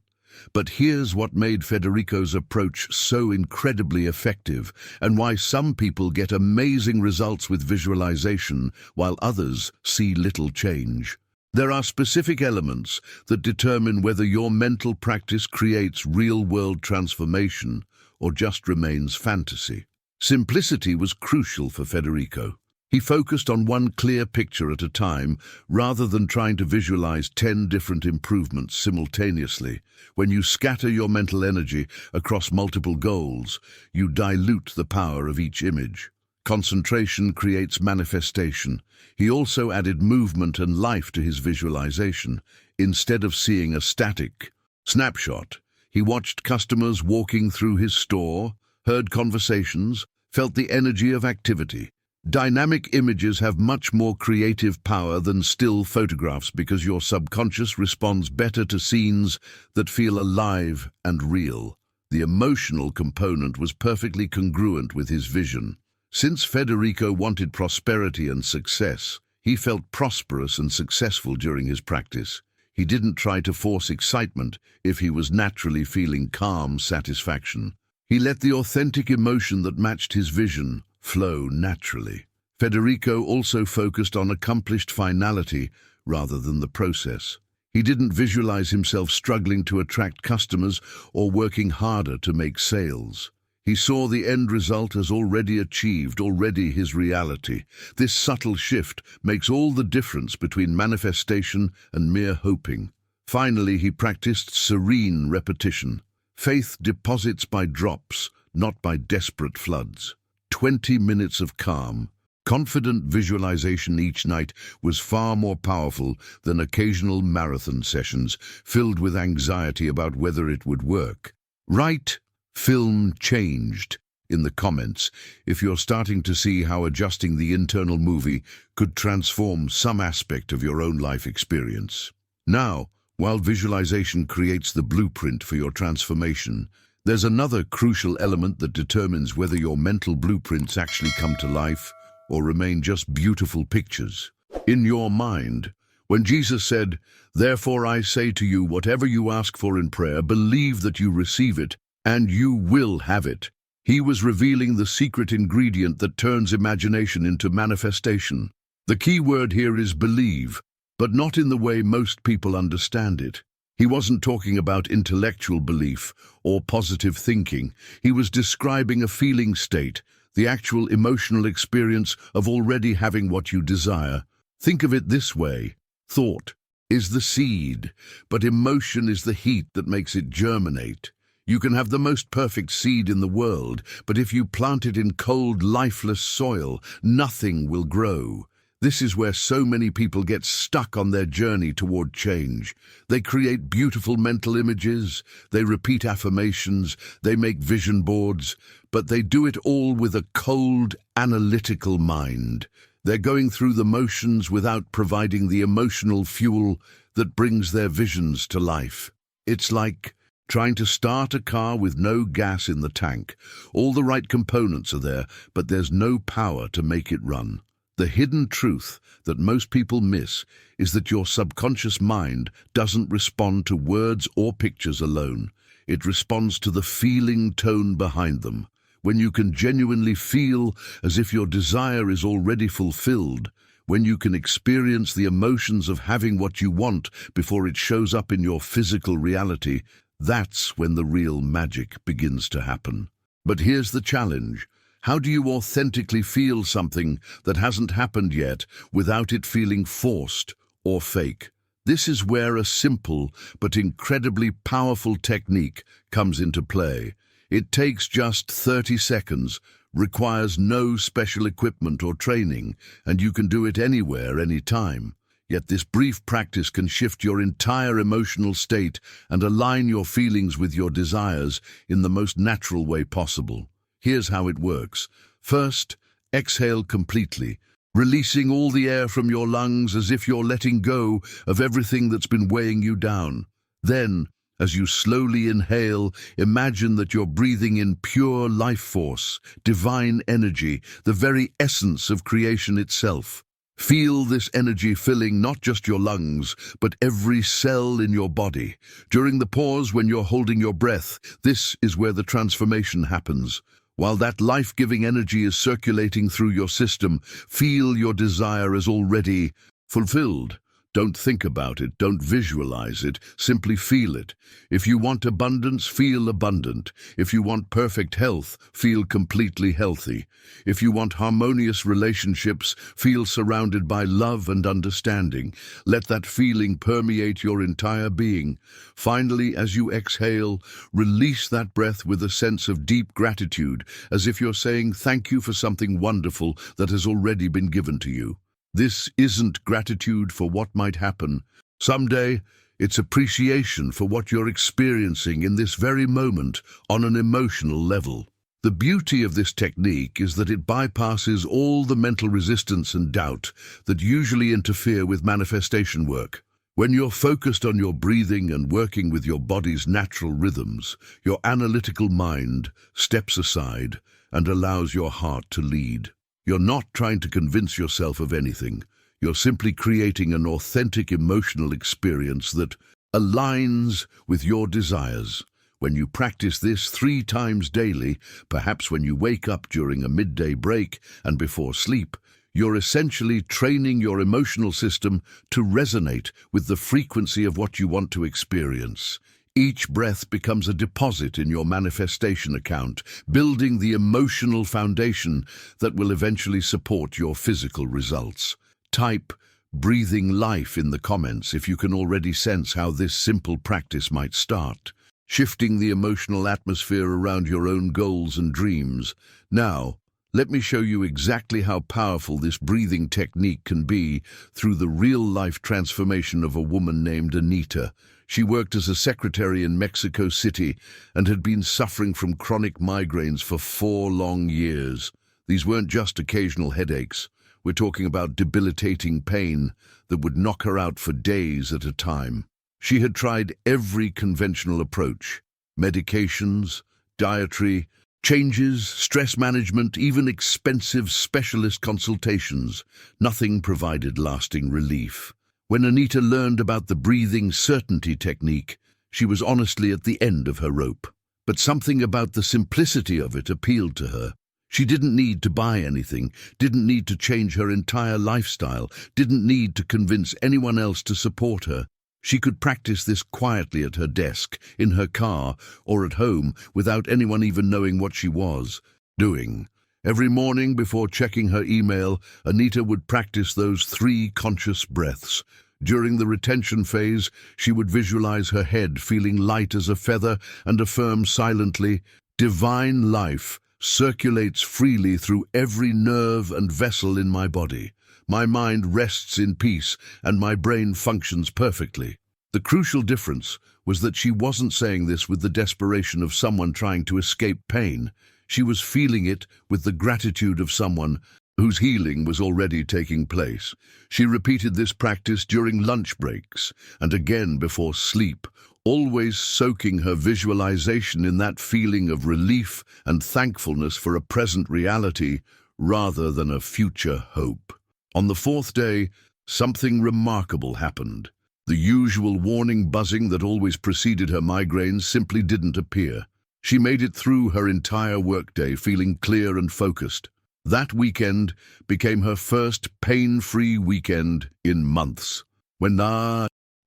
But here's what made Federico's approach so incredibly effective, and why some people get amazing results with visualization, while others see little change. There are specific elements that determine whether your mental practice creates real-world transformation or just remains fantasy. Simplicity was crucial for Federico. He focused on one clear picture at a time, rather than trying to visualize 10 different improvements simultaneously. When you scatter your mental energy across multiple goals, you dilute the power of each image. Concentration creates manifestation. He also added movement and life to his visualization. Instead of seeing a static snapshot, he watched customers walking through his store, heard conversations, felt the energy of activity. Dynamic images have much more creative power than still photographs because your subconscious responds better to scenes that feel alive and real. The emotional component was perfectly congruent with his vision. Since Federico wanted prosperity and success, he felt prosperous and successful during his practice. He didn't try to force excitement if he was naturally feeling calm satisfaction. He let the authentic emotion that matched his vision flow naturally. Federico also focused on accomplished finality rather than the process. He didn't visualize himself struggling to attract customers or working harder to make sales. He saw the end result as already achieved, already his reality. This subtle shift makes all the difference between manifestation and mere hoping. Finally, he practiced serene repetition. Faith deposits by drops, not by desperate floods. 20 minutes of calm, Confident visualization each night was far more powerful than occasional marathon sessions filled with anxiety about whether it would work. Write "film changed" in the comments if you're starting to see how adjusting the internal movie could transform some aspect of your own life experience. Now, while visualization creates the blueprint for your transformation, there's another crucial element that determines whether your mental blueprints actually come to life or remain just beautiful pictures. In your mind, when Jesus said, "Therefore I say to you, whatever you ask for in prayer, believe that you receive it, and you will have it," he was revealing the secret ingredient that turns imagination into manifestation. The key word here is believe, but not in the way most people understand it. He wasn't talking about intellectual belief or positive thinking. He was describing a feeling state, the actual emotional experience of already having what you desire. Think of it this way: thought is the seed, but emotion is the heat that makes it germinate. You can have the most perfect seed in the world, but if you plant it in cold, lifeless soil, nothing will grow. This is where so many people get stuck on their journey toward change. They create beautiful mental images, they repeat affirmations, they make vision boards, but they do it all with a cold, analytical mind. They're going through the motions without providing the emotional fuel that brings their visions to life. It's like trying to start a car with no gas in the tank. All the right components are there, but there's no power to make it run. The hidden truth that most people miss is that your subconscious mind doesn't respond to words or pictures alone. It responds to the feeling tone behind them. When you can genuinely feel as if your desire is already fulfilled, when you can experience the emotions of having what you want before it shows up in your physical reality, that's when the real magic begins to happen. But here's the challenge. How do you authentically feel something that hasn't happened yet without it feeling forced or fake? This is where a simple but incredibly powerful technique comes into play. It takes just 30 seconds, requires no special equipment or training, and you can do it anywhere, anytime. Yet this brief practice can shift your entire emotional state and align your feelings with your desires in the most natural way possible. Here's how it works. First, exhale completely, releasing all the air from your lungs as if you're letting go of everything that's been weighing you down. Then, as you slowly inhale, imagine that you're breathing in pure life force, divine energy, the very essence of creation itself. Feel this energy filling not just your lungs, but every cell in your body. During the pause when you're holding your breath, this is where the transformation happens. While that life-giving energy is circulating through your system, feel your desire as already fulfilled. Don't think about it, don't visualize it, simply feel it. If you want abundance, feel abundant. If you want perfect health, feel completely healthy. If you want harmonious relationships, feel surrounded by love and understanding. Let that feeling permeate your entire being. Finally, as you exhale, release that breath with a sense of deep gratitude, as if you're saying thank you for something wonderful that has already been given to you. This isn't gratitude for what might happen someday. It's appreciation for what you're experiencing in this very moment on an emotional level. The beauty of this technique is that it bypasses all the mental resistance and doubt that usually interfere with manifestation work. When you're focused on your breathing and working with your body's natural rhythms, your analytical mind steps aside and allows your heart to lead. You're not trying to convince yourself of anything. You're simply creating an authentic emotional experience that aligns with your desires. When you practice this 3 times daily, perhaps when you wake up during a midday break and before sleep, you're essentially training your emotional system to resonate with the frequency of what you want to experience. Each breath becomes a deposit in your manifestation account, building the emotional foundation that will eventually support your physical results. Type "breathing life" in the comments if you can already sense how this simple practice might start, shifting the emotional atmosphere around your own goals and dreams. Now, Let me show you exactly how powerful this breathing technique can be through the real-life transformation of a woman named Anita. She worked as a secretary in Mexico City and had been suffering from chronic migraines for 4 long years. These weren't just occasional headaches. We're talking about debilitating pain that would knock her out for days at a time. She had tried every conventional approach: medications, dietary changes, stress management, even expensive specialist consultations. Nothing provided lasting relief. When Anita learned about the breathing certainty technique, she was honestly at the end of her rope. But something about the simplicity of it appealed to her. She didn't need to buy anything, didn't need to change her entire lifestyle, didn't need to convince anyone else to support her. She could practice this quietly at her desk, in her car, or at home without anyone even knowing what she was doing. Every morning before checking her email, Anita would practice those 3 conscious breaths. During the retention phase, she would visualize her head feeling light as a feather and affirm silently, "Divine life circulates freely through every nerve and vessel in my body. My mind rests in peace and my brain functions perfectly." The crucial difference was that she wasn't saying this with the desperation of someone trying to escape pain. She was feeling it with the gratitude of someone whose healing was already taking place. She repeated this practice during lunch breaks and again before sleep, always soaking her visualization in that feeling of relief and thankfulness for a present reality rather than a future hope. On the 4th day, something remarkable happened. The usual warning buzzing that always preceded her migraines simply didn't appear. She made it through her entire workday feeling clear and focused. That weekend became her first pain-free weekend in months. When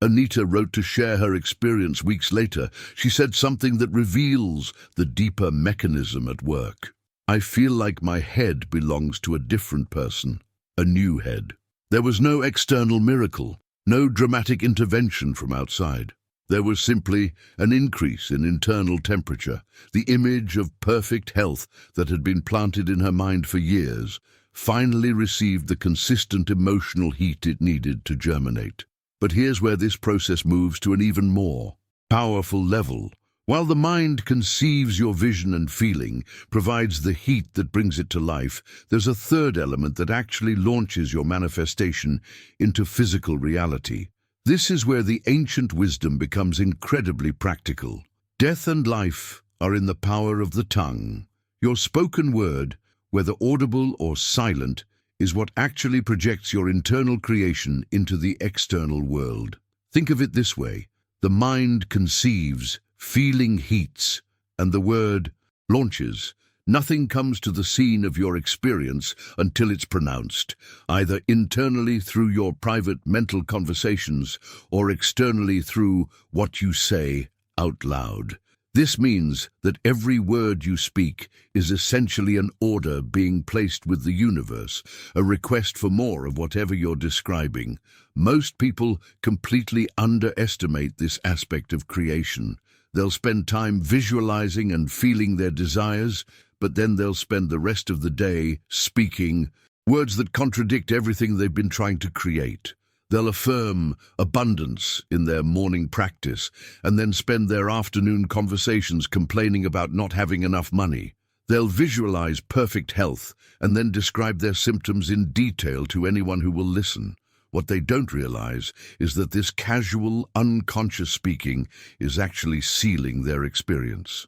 Anita wrote to share her experience weeks later, she said something that reveals the deeper mechanism at work. "I feel like my head belongs to a different person. A new head." There was no external miracle, no dramatic intervention from outside. There was simply an increase in internal temperature. The image of perfect health that had been planted in her mind for years finally received the consistent emotional heat it needed to germinate. But here's where this process moves to an even more powerful level. While the mind conceives your vision and feeling, provides the heat that brings it to life, there's a third element that actually launches your manifestation into physical reality. This is where the ancient wisdom becomes incredibly practical. Death and life are in the power of the tongue. Your spoken word, whether audible or silent, is what actually projects your internal creation into the external world. Think of it this way: the mind conceives, feeling heats, and the word launches. Nothing comes to the scene of your experience until it's pronounced, either internally through your private mental conversations or externally through what you say out loud. This means that every word you speak is essentially an order being placed with the universe, a request for more of whatever you're describing. Most people completely underestimate this aspect of creation. They'll spend time visualizing and feeling their desires, but then they'll spend the rest of the day speaking words that contradict everything they've been trying to create. They'll affirm abundance in their morning practice and then spend their afternoon conversations complaining about not having enough money. They'll visualize perfect health and then describe their symptoms in detail to anyone who will listen. What they don't realize is that this casual, unconscious speaking is actually sealing their experience.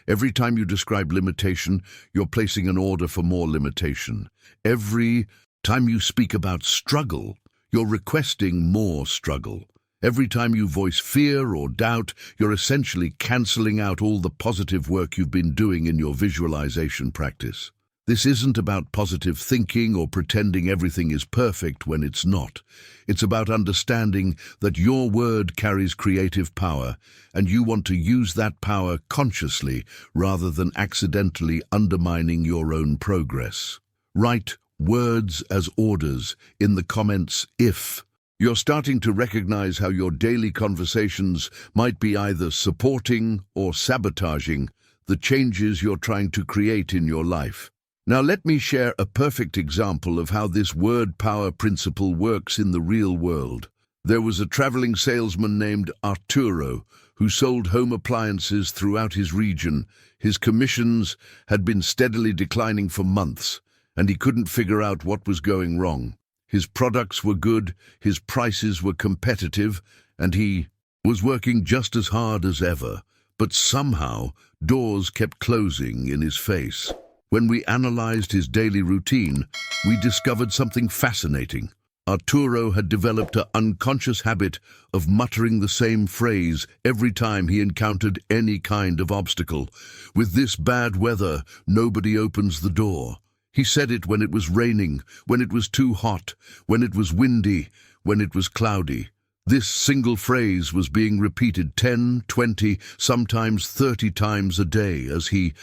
Every time you describe limitation, you're placing an order for more limitation. Every time you speak about struggle, you're requesting more struggle. Every time you voice fear or doubt, you're essentially canceling out all the positive work you've been doing in your visualization practice. This isn't about positive thinking or pretending everything is perfect when it's not. It's about understanding that your word carries creative power, and you want to use that power consciously rather than accidentally undermining your own progress. Write words as orders in the comments if you're starting to recognize how your daily conversations might be either supporting or sabotaging the changes you're trying to create in your life. Now let me share a perfect example of how this word power principle works in the real world. There was a traveling salesman named Arturo who sold home appliances throughout his region. His commissions had been steadily declining for months, and he couldn't figure out what was going wrong. His products were good, his prices were competitive, and he was working just as hard as ever. But somehow, doors kept closing in his face. When we analyzed his daily routine, we discovered something fascinating. Arturo had developed an unconscious habit of muttering the same phrase every time he encountered any kind of obstacle. With this bad weather, nobody opens the door. He said it when it was raining, when it was too hot, when it was windy, when it was cloudy. This single phrase was being repeated 10, 20, sometimes 30 times a day as he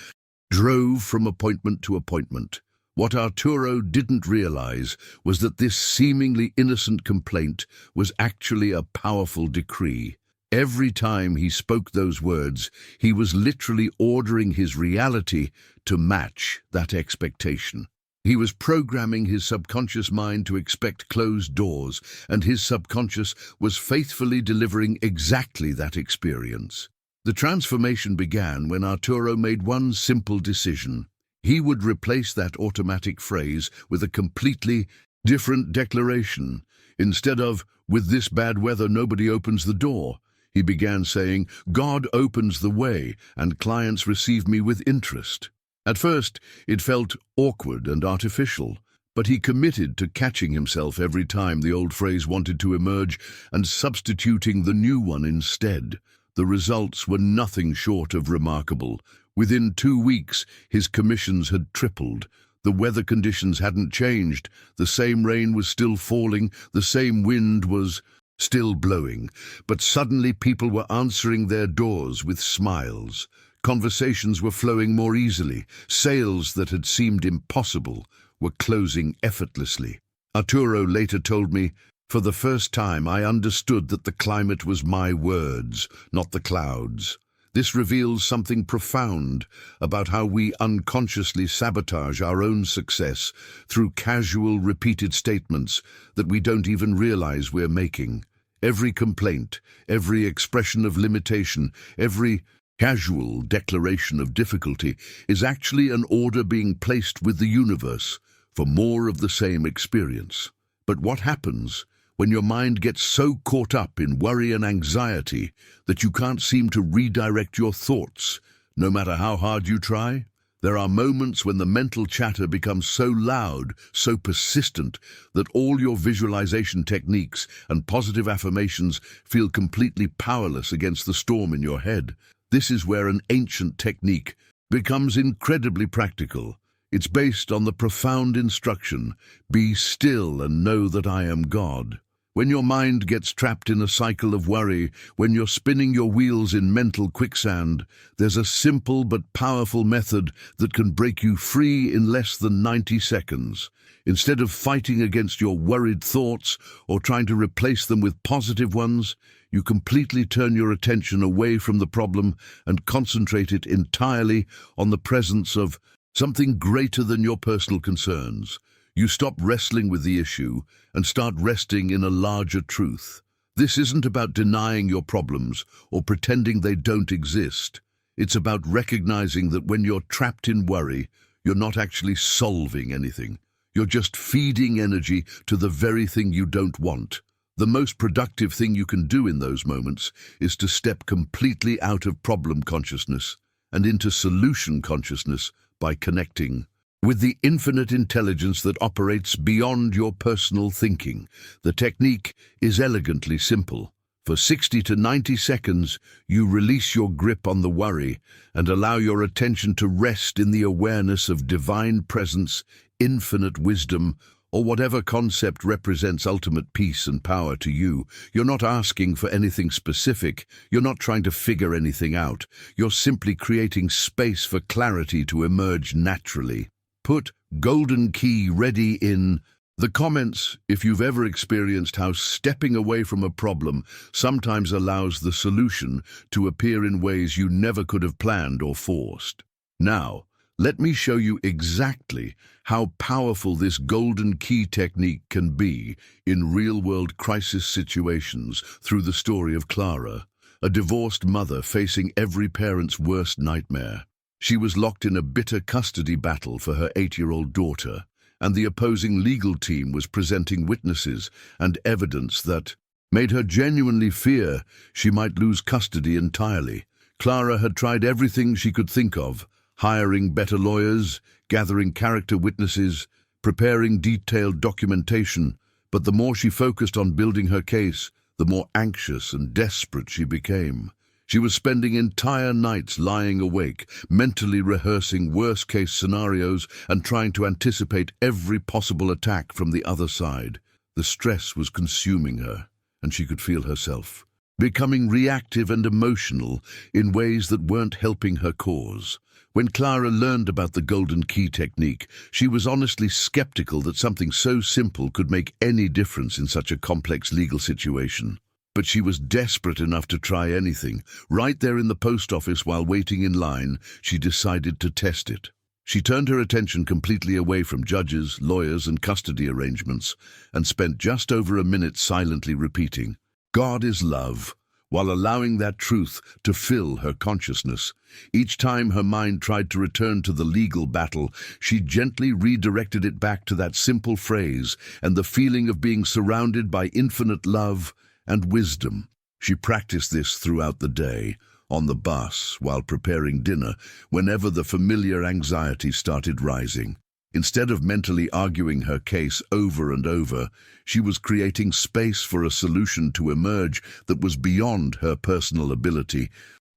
drove from appointment to appointment. What Arturo didn't realize was that this seemingly innocent complaint was actually a powerful decree. Every time he spoke those words, he was literally ordering his reality to match that expectation. He was programming his subconscious mind to expect closed doors, and his subconscious was faithfully delivering exactly that experience. The transformation began when Arturo made one simple decision. He would replace that automatic phrase with a completely different declaration. Instead of, "With this bad weather, nobody opens the door," he began saying, "God opens the way, and clients receive me with interest." At first, it felt awkward and artificial, but he committed to catching himself every time the old phrase wanted to emerge and substituting the new one instead. The results were nothing short of remarkable. Within 2 weeks, his commissions had tripled. The weather conditions hadn't changed. The same rain was still falling, the same wind was still blowing. But suddenly people were answering their doors with smiles. Conversations were flowing more easily. Sales that had seemed impossible were closing effortlessly. Arturo later told me, "For the first time, I understood that the climate was my words, not the clouds." This reveals something profound about how we unconsciously sabotage our own success through casual, repeated statements that we don't even realize we're making. Every complaint, every expression of limitation, every casual declaration of difficulty is actually an order being placed with the universe for more of the same experience. But what happens when your mind gets so caught up in worry and anxiety that you can't seem to redirect your thoughts, no matter how hard you try? There are moments when the mental chatter becomes so loud, so persistent, that all your visualization techniques and positive affirmations feel completely powerless against the storm in your head. This is where an ancient technique becomes incredibly practical. It's based on the profound instruction, "Be still and know that I am God." When your mind gets trapped in a cycle of worry, when you're spinning your wheels in mental quicksand, there's a simple but powerful method that can break you free in less than 90 seconds. Instead of fighting against your worried thoughts or trying to replace them with positive ones, you completely turn your attention away from the problem and concentrate it entirely on the presence of something greater than your personal concerns. You stop wrestling with the issue and start resting in a larger truth. This isn't about denying your problems or pretending they don't exist. It's about recognizing that when you're trapped in worry, you're not actually solving anything. You're just feeding energy to the very thing you don't want. The most productive thing you can do in those moments is to step completely out of problem consciousness and into solution consciousness by connecting with the infinite intelligence that operates beyond your personal thinking. The technique is elegantly simple. For 60 to 90 seconds, you release your grip on the worry and allow your attention to rest in the awareness of divine presence, infinite wisdom, or whatever concept represents ultimate peace and power to you. You're not asking for anything specific. You're not trying to figure anything out. You're simply creating space for clarity to emerge naturally. Put golden key ready in the comments if you've ever experienced how stepping away from a problem sometimes allows the solution to appear in ways you never could have planned or forced. Now, Let me show you exactly how powerful this golden key technique can be in real-world crisis situations through the story of Clara, a divorced mother facing every parent's worst nightmare. She was locked in a bitter custody battle for her 8-year-old daughter, and the opposing legal team was presenting witnesses and evidence that made her genuinely fear she might lose custody entirely. Clara had tried everything she could think of, hiring better lawyers, gathering character witnesses, preparing detailed documentation, but the more she focused on building her case, the more anxious and desperate she became. She was spending entire nights lying awake, mentally rehearsing worst-case scenarios and trying to anticipate every possible attack from the other side. The stress was consuming her, and she could feel herself becoming reactive and emotional in ways that weren't helping her cause. When Clara learned about the golden key technique, she was honestly skeptical that something so simple could make any difference in such a complex legal situation. But she was desperate enough to try anything. Right there in the post office while waiting in line, she decided to test it. She turned her attention completely away from judges, lawyers, and custody arrangements, and spent just over a minute silently repeating, "God is love," while allowing that truth to fill her consciousness. Each time her mind tried to return to the legal battle, she gently redirected it back to that simple phrase and the feeling of being surrounded by infinite love and wisdom. She practiced this throughout the day, on the bus, while preparing dinner, whenever the familiar anxiety started rising. Instead of mentally arguing her case over and over, she was creating space for a solution to emerge that was beyond her personal ability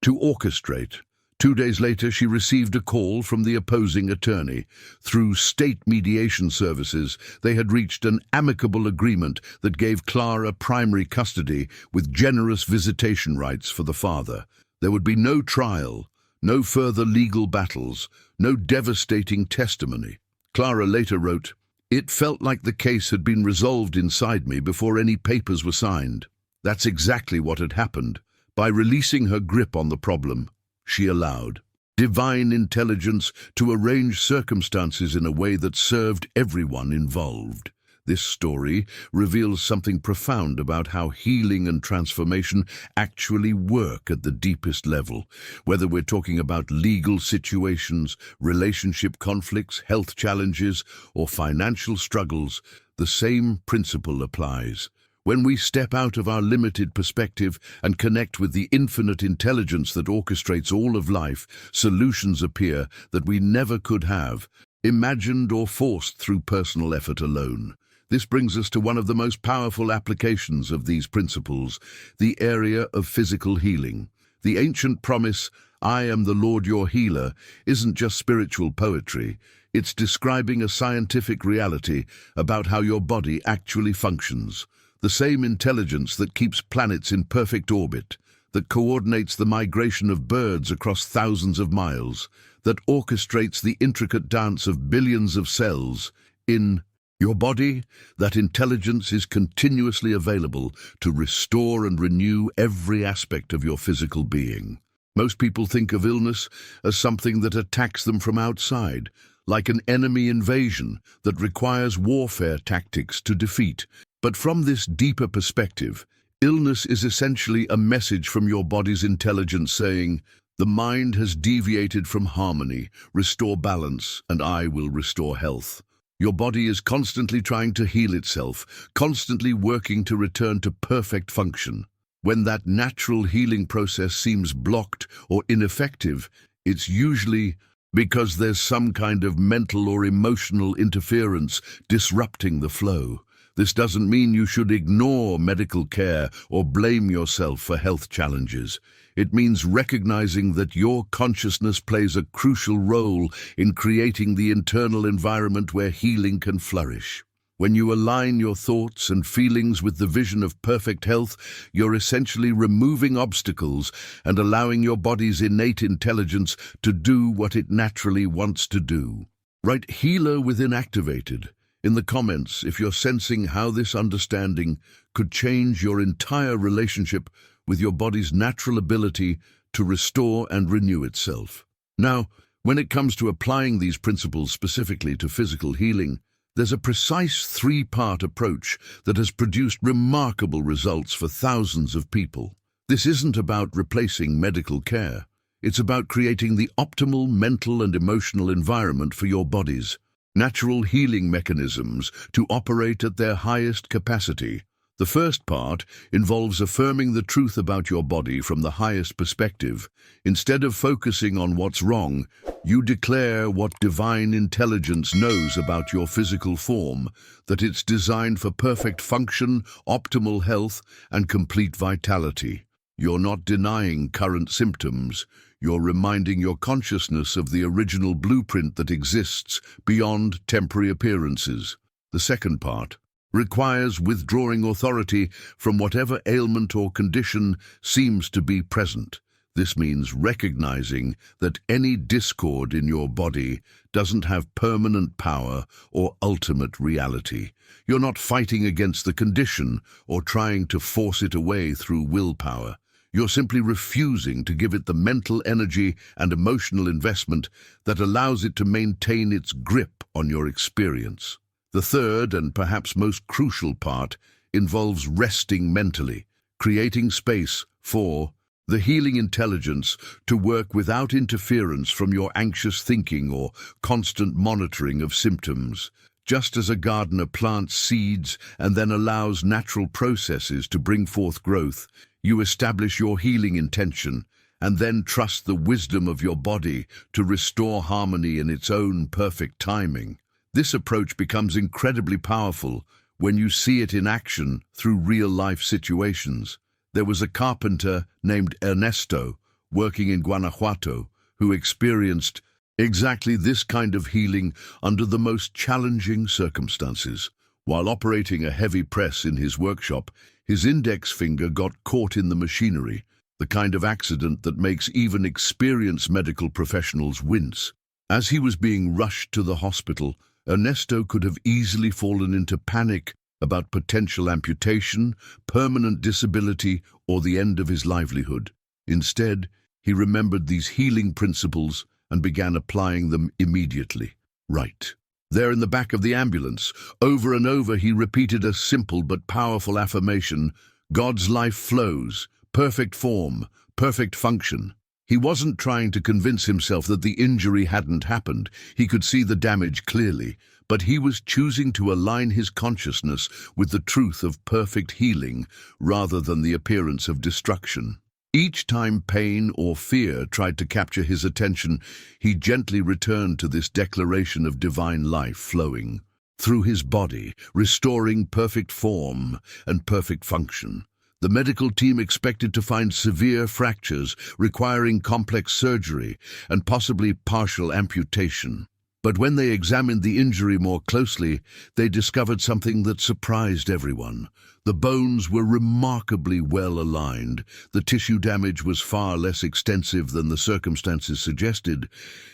to orchestrate. 2 days later, she received a call from the opposing attorney. Through state mediation services, they had reached an amicable agreement that gave Clara primary custody with generous visitation rights for the father. There would be no trial, no further legal battles, no devastating testimony. Clara later wrote, "It felt like the case had been resolved inside me before any papers were signed." That's exactly what had happened. By releasing her grip on the problem, she allowed divine intelligence to arrange circumstances in a way that served everyone involved. This story reveals something profound about how healing and transformation actually work at the deepest level. Whether we're talking about legal situations, relationship conflicts, health challenges, or financial struggles, the same principle applies. When we step out of our limited perspective and connect with the infinite intelligence that orchestrates all of life, solutions appear that we never could have imagined or forced through personal effort alone. This brings us to one of the most powerful applications of these principles, the area of physical healing. The ancient promise, "I am the Lord your healer," isn't just spiritual poetry. It's describing a scientific reality about how your body actually functions. The same intelligence that keeps planets in perfect orbit, that coordinates the migration of birds across thousands of miles, that orchestrates the intricate dance of billions of cells in your body, that intelligence is continuously available to restore and renew every aspect of your physical being. Most people think of illness as something that attacks them from outside, like an enemy invasion that requires warfare tactics to defeat. But from this deeper perspective, illness is essentially a message from your body's intelligence saying, "The mind has deviated from harmony, restore balance, and I will restore health." Your body is constantly trying to heal itself, constantly working to return to perfect function. When that natural healing process seems blocked or ineffective, it's usually because there's some kind of mental or emotional interference disrupting the flow. This doesn't mean you should ignore medical care or blame yourself for health challenges. It means recognizing that your consciousness plays a crucial role in creating the internal environment where healing can flourish. When you align your thoughts and feelings with the vision of perfect health, you're essentially removing obstacles and allowing your body's innate intelligence to do what it naturally wants to do. Write "healer" within activated in the comments if you're sensing how this understanding could change your entire relationship with your body's natural ability to restore and renew itself. Now, When it comes to applying these principles specifically to physical healing, there's a precise three-part approach that has produced remarkable results for thousands of people. This isn't about replacing medical care. It's about creating the optimal mental and emotional environment for your body's natural healing mechanisms to operate at their highest capacity. The first part involves affirming the truth about your body from the highest perspective. Instead of focusing on what's wrong, you declare what divine intelligence knows about your physical form, that it's designed for perfect function, optimal health, and complete vitality. You're not denying current symptoms. You're reminding your consciousness of the original blueprint that exists beyond temporary appearances. The second part requires withdrawing authority from whatever ailment or condition seems to be present. This means recognizing that any discord in your body doesn't have permanent power or ultimate reality. You're not fighting against the condition or trying to force it away through willpower. You're simply refusing to give it the mental energy and emotional investment that allows it to maintain its grip on your experience. The third and perhaps most crucial part involves resting mentally, creating space for the healing intelligence to work without interference from your anxious thinking or constant monitoring of symptoms. Just as a gardener plants seeds and then allows natural processes to bring forth growth, you establish your healing intention and then trust the wisdom of your body to restore harmony in its own perfect timing. This approach becomes incredibly powerful when you see it in action through real-life situations. There was a carpenter named Ernesto working in Guanajuato who experienced exactly this kind of healing under the most challenging circumstances. While operating a heavy press in his workshop, his index finger got caught in the machinery, the kind of accident that makes even experienced medical professionals wince. As he was being rushed to the hospital, Ernesto could have easily fallen into panic about potential amputation, permanent disability, or the end of his livelihood. Instead, he remembered these healing principles and began applying them immediately. Right there in the back of the ambulance, over and over he repeated a simple but powerful affirmation: God's life flows, perfect form, perfect function. He wasn't trying to convince himself that the injury hadn't happened. He could see the damage clearly, but he was choosing to align his consciousness with the truth of perfect healing rather than the appearance of destruction. Each time pain or fear tried to capture his attention, he gently returned to this declaration of divine life flowing through his body, restoring perfect form and perfect function. The medical team expected to find severe fractures requiring complex surgery and possibly partial amputation. But when they examined the injury more closely, they discovered something that surprised everyone. The bones were remarkably well aligned, the tissue damage was far less extensive than the circumstances suggested,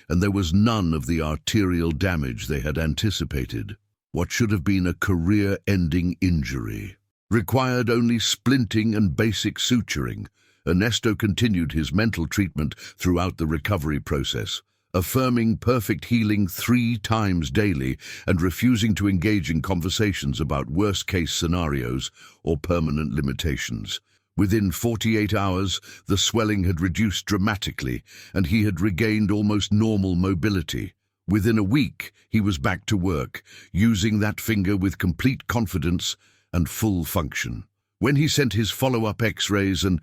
and there was none of the arterial damage they had anticipated. What should have been a career-ending injury required only splinting and basic suturing. Ernesto continued his mental treatment throughout the recovery process, affirming perfect healing 3 times daily and refusing to engage in conversations about worst-case scenarios or permanent limitations. Within 48 hours, the swelling had reduced dramatically, and he had regained almost normal mobility. Within a week, he was back to work, using that finger with complete confidence and full function. When he sent his follow-up X-rays and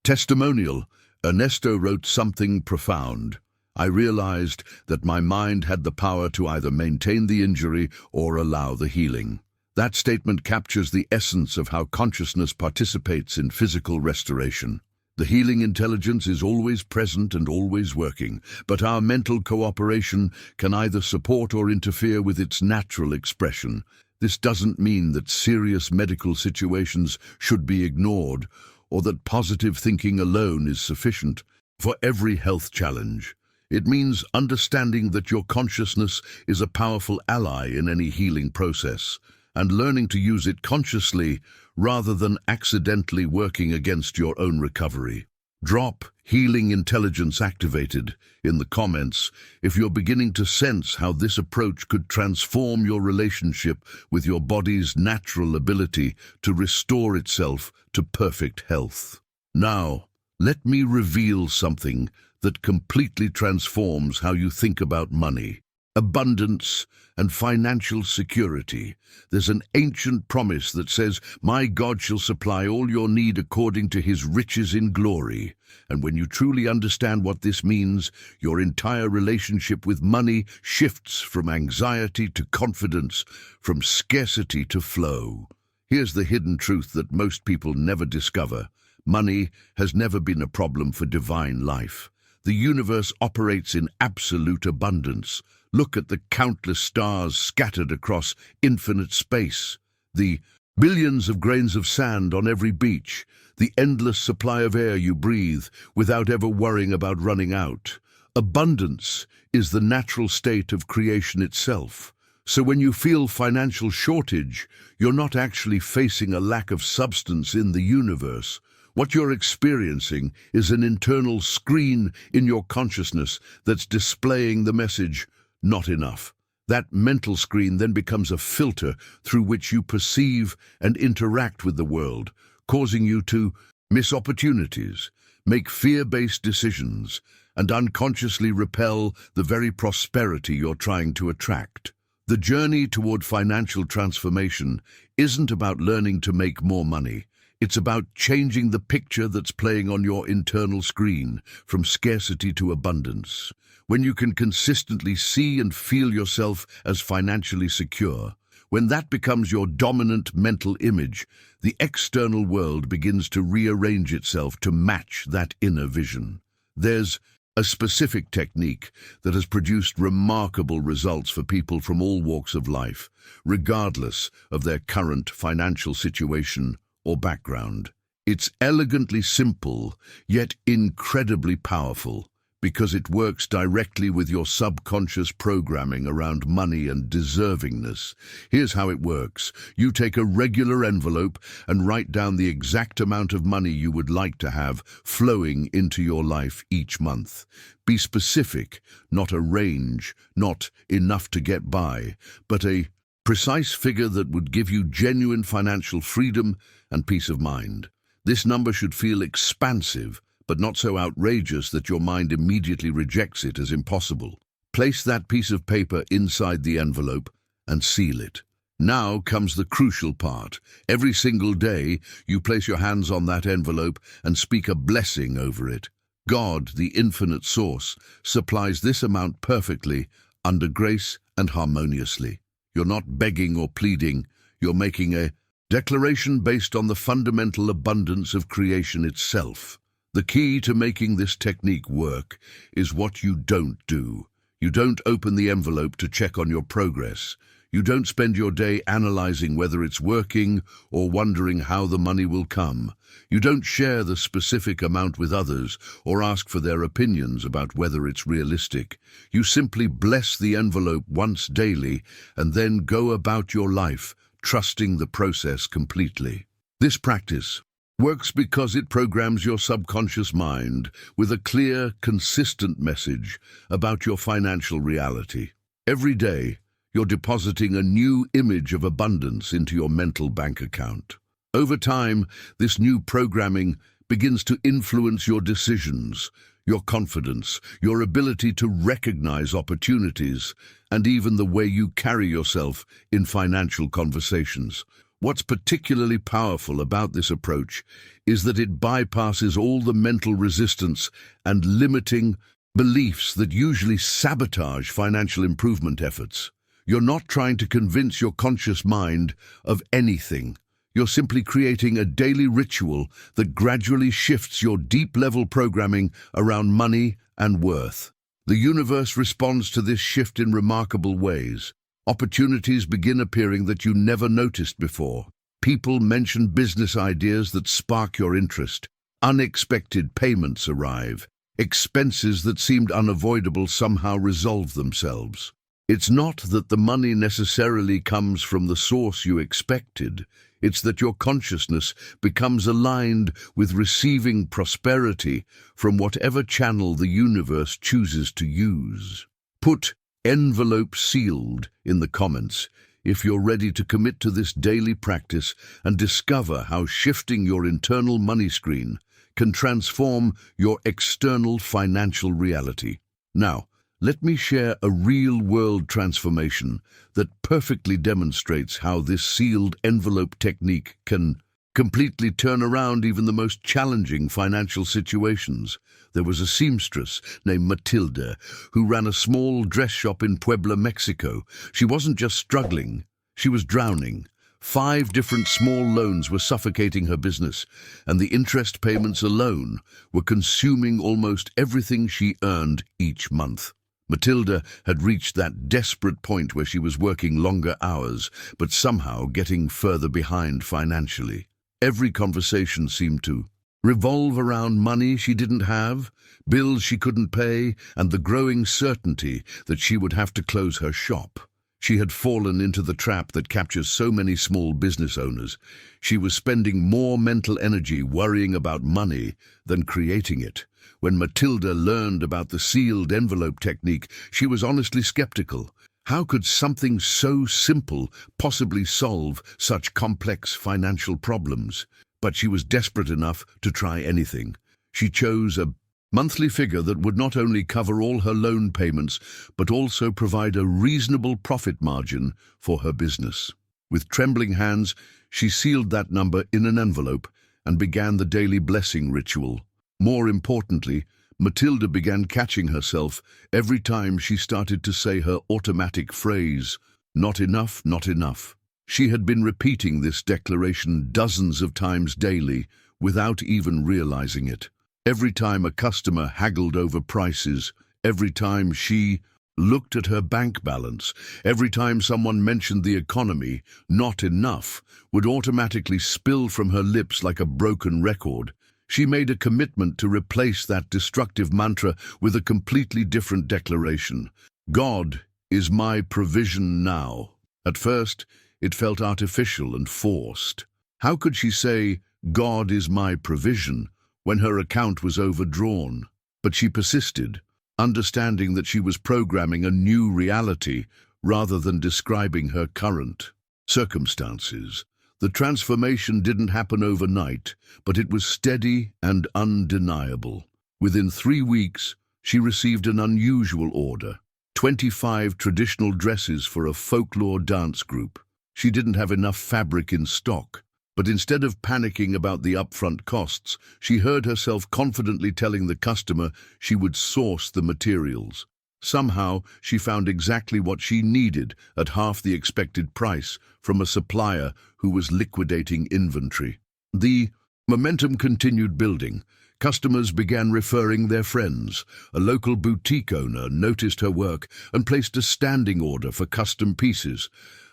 testimonial, Ernesto wrote something profound. I realized that my mind had the power to either maintain the injury or allow the healing. That statement captures the essence of how consciousness participates in physical restoration. The healing intelligence is always present and always working, but our mental cooperation can either support or interfere with its natural expression. This doesn't mean that serious medical situations should be ignored or that positive thinking alone is sufficient for every health challenge. It means understanding that your consciousness is a powerful ally in any healing process and learning to use it consciously rather than accidentally working against your own recovery. Drop Healing Intelligence Activated in the comments if you're beginning to sense how this approach could transform your relationship with your body's natural ability to restore itself to perfect health. Now, let me reveal something that completely transforms how you think about money, abundance, and financial security. There's an ancient promise that says, "My God shall supply all your need according to his riches in glory." And when you truly understand what this means, your entire relationship with money shifts from anxiety to confidence, from scarcity to flow. Here's the hidden truth that most people never discover. Money has never been a problem for divine life. The universe operates in absolute abundance. Look at the countless stars scattered across infinite space, the billions of grains of sand on every beach, the endless supply of air you breathe without ever worrying about running out. Abundance is the natural state of creation itself. So when you feel financial shortage, you're not actually facing a lack of substance in the universe. What you're experiencing is an internal screen in your consciousness that's displaying the message, "Not enough." That mental screen then becomes a filter through which you perceive and interact with the world, causing you to miss opportunities, make fear-based decisions, and unconsciously repel the very prosperity you're trying to attract. The journey toward financial transformation isn't about learning to make more money. It's about changing the picture that's playing on your internal screen, from scarcity to abundance. When you can consistently see and feel yourself as financially secure, when that becomes your dominant mental image, the external world begins to rearrange itself to match that inner vision. There's a specific technique that has produced remarkable results for people from all walks of life, regardless of their current financial situation or background. It's elegantly simple, yet incredibly powerful, because it works directly with your subconscious programming around money and deservingness. Here's how it works. You take a regular envelope and write down the exact amount of money you would like to have flowing into your life each month. Be specific, not a range, not enough to get by, but a precise figure that would give you genuine financial freedom and peace of mind. This number should feel expansive, but not so outrageous that your mind immediately rejects it as impossible. Place that piece of paper inside the envelope and seal it. Now comes the crucial part. Every single day, you place your hands on that envelope and speak a blessing over it. God, the infinite source, supplies this amount perfectly, under grace and harmoniously. You're not begging or pleading, you're making a declaration based on the fundamental abundance of creation itself. The key to making this technique work is what you don't do. You don't open the envelope to check on your progress. You don't spend your day analyzing whether it's working or wondering how the money will come. You don't share the specific amount with others or ask for their opinions about whether it's realistic. You simply bless the envelope once daily and then go about your life, trusting the process completely. This practice works because it programs your subconscious mind with a clear, consistent message about your financial reality. Every day, you're depositing a new image of abundance into your mental bank account. Over time, this new programming begins to influence your decisions, your confidence, your ability to recognize opportunities, and even the way you carry yourself in financial conversations. What's particularly powerful about this approach is that it bypasses all the mental resistance and limiting beliefs that usually sabotage financial improvement efforts. You're not trying to convince your conscious mind of anything. You're simply creating a daily ritual that gradually shifts your deep-level programming around money and worth. The universe responds to this shift in remarkable ways. Opportunities begin appearing that you never noticed before. People mention business ideas that spark your interest. Unexpected payments arrive. Expenses that seemed unavoidable somehow resolve themselves. It's not that the money necessarily comes from the source you expected. It's that your consciousness becomes aligned with receiving prosperity from whatever channel the universe chooses to use. Put "envelope sealed" in the comments if you're ready to commit to this daily practice and discover how shifting your internal money screen can transform your external financial reality. Now, let me share a real-world transformation that perfectly demonstrates how this sealed envelope technique can completely turn around even the most challenging financial situations. There was a seamstress named Matilda who ran a small dress shop in Puebla, Mexico. She wasn't just struggling, she was drowning. 5 different small loans were suffocating her business, and the interest payments alone were consuming almost everything she earned each month. Matilda had reached that desperate point where she was working longer hours, but somehow getting further behind financially. Every conversation seemed to revolve around money she didn't have, bills she couldn't pay, and the growing certainty that she would have to close her shop. She had fallen into the trap that captures so many small business owners. She was spending more mental energy worrying about money than creating it. When Matilda learned about the sealed envelope technique, she was honestly skeptical. How could something so simple possibly solve such complex financial problems? But she was desperate enough to try anything. She chose a monthly figure that would not only cover all her loan payments, but also provide a reasonable profit margin for her business. With trembling hands, she sealed that number in an envelope and began the daily blessing ritual. More importantly, Matilda began catching herself every time she started to say her automatic phrase, "Not enough, not enough." She had been repeating this declaration dozens of times daily without even realizing it. Every time a customer haggled over prices, every time she looked at her bank balance, every time someone mentioned the economy, "not enough" would automatically spill from her lips like a broken record. She made a commitment to replace that destructive mantra with a completely different declaration. "God is my provision now." At first, it felt artificial and forced. How could she say, "God is my provision," when her account was overdrawn? But she persisted, understanding that she was programming a new reality rather than describing her current circumstances. The transformation didn't happen overnight, but it was steady and undeniable. Within 3 weeks, she received an unusual order: 25 traditional dresses for a folklore dance group. She didn't have enough fabric in stock, but instead of panicking about the upfront costs, she heard herself confidently telling the customer she would source the materials. Somehow, she found exactly what she needed at half the expected price from a supplier who was liquidating inventory. The momentum continued building. Customers began referring their friends. A local boutique owner noticed her work and placed a standing order for custom pieces.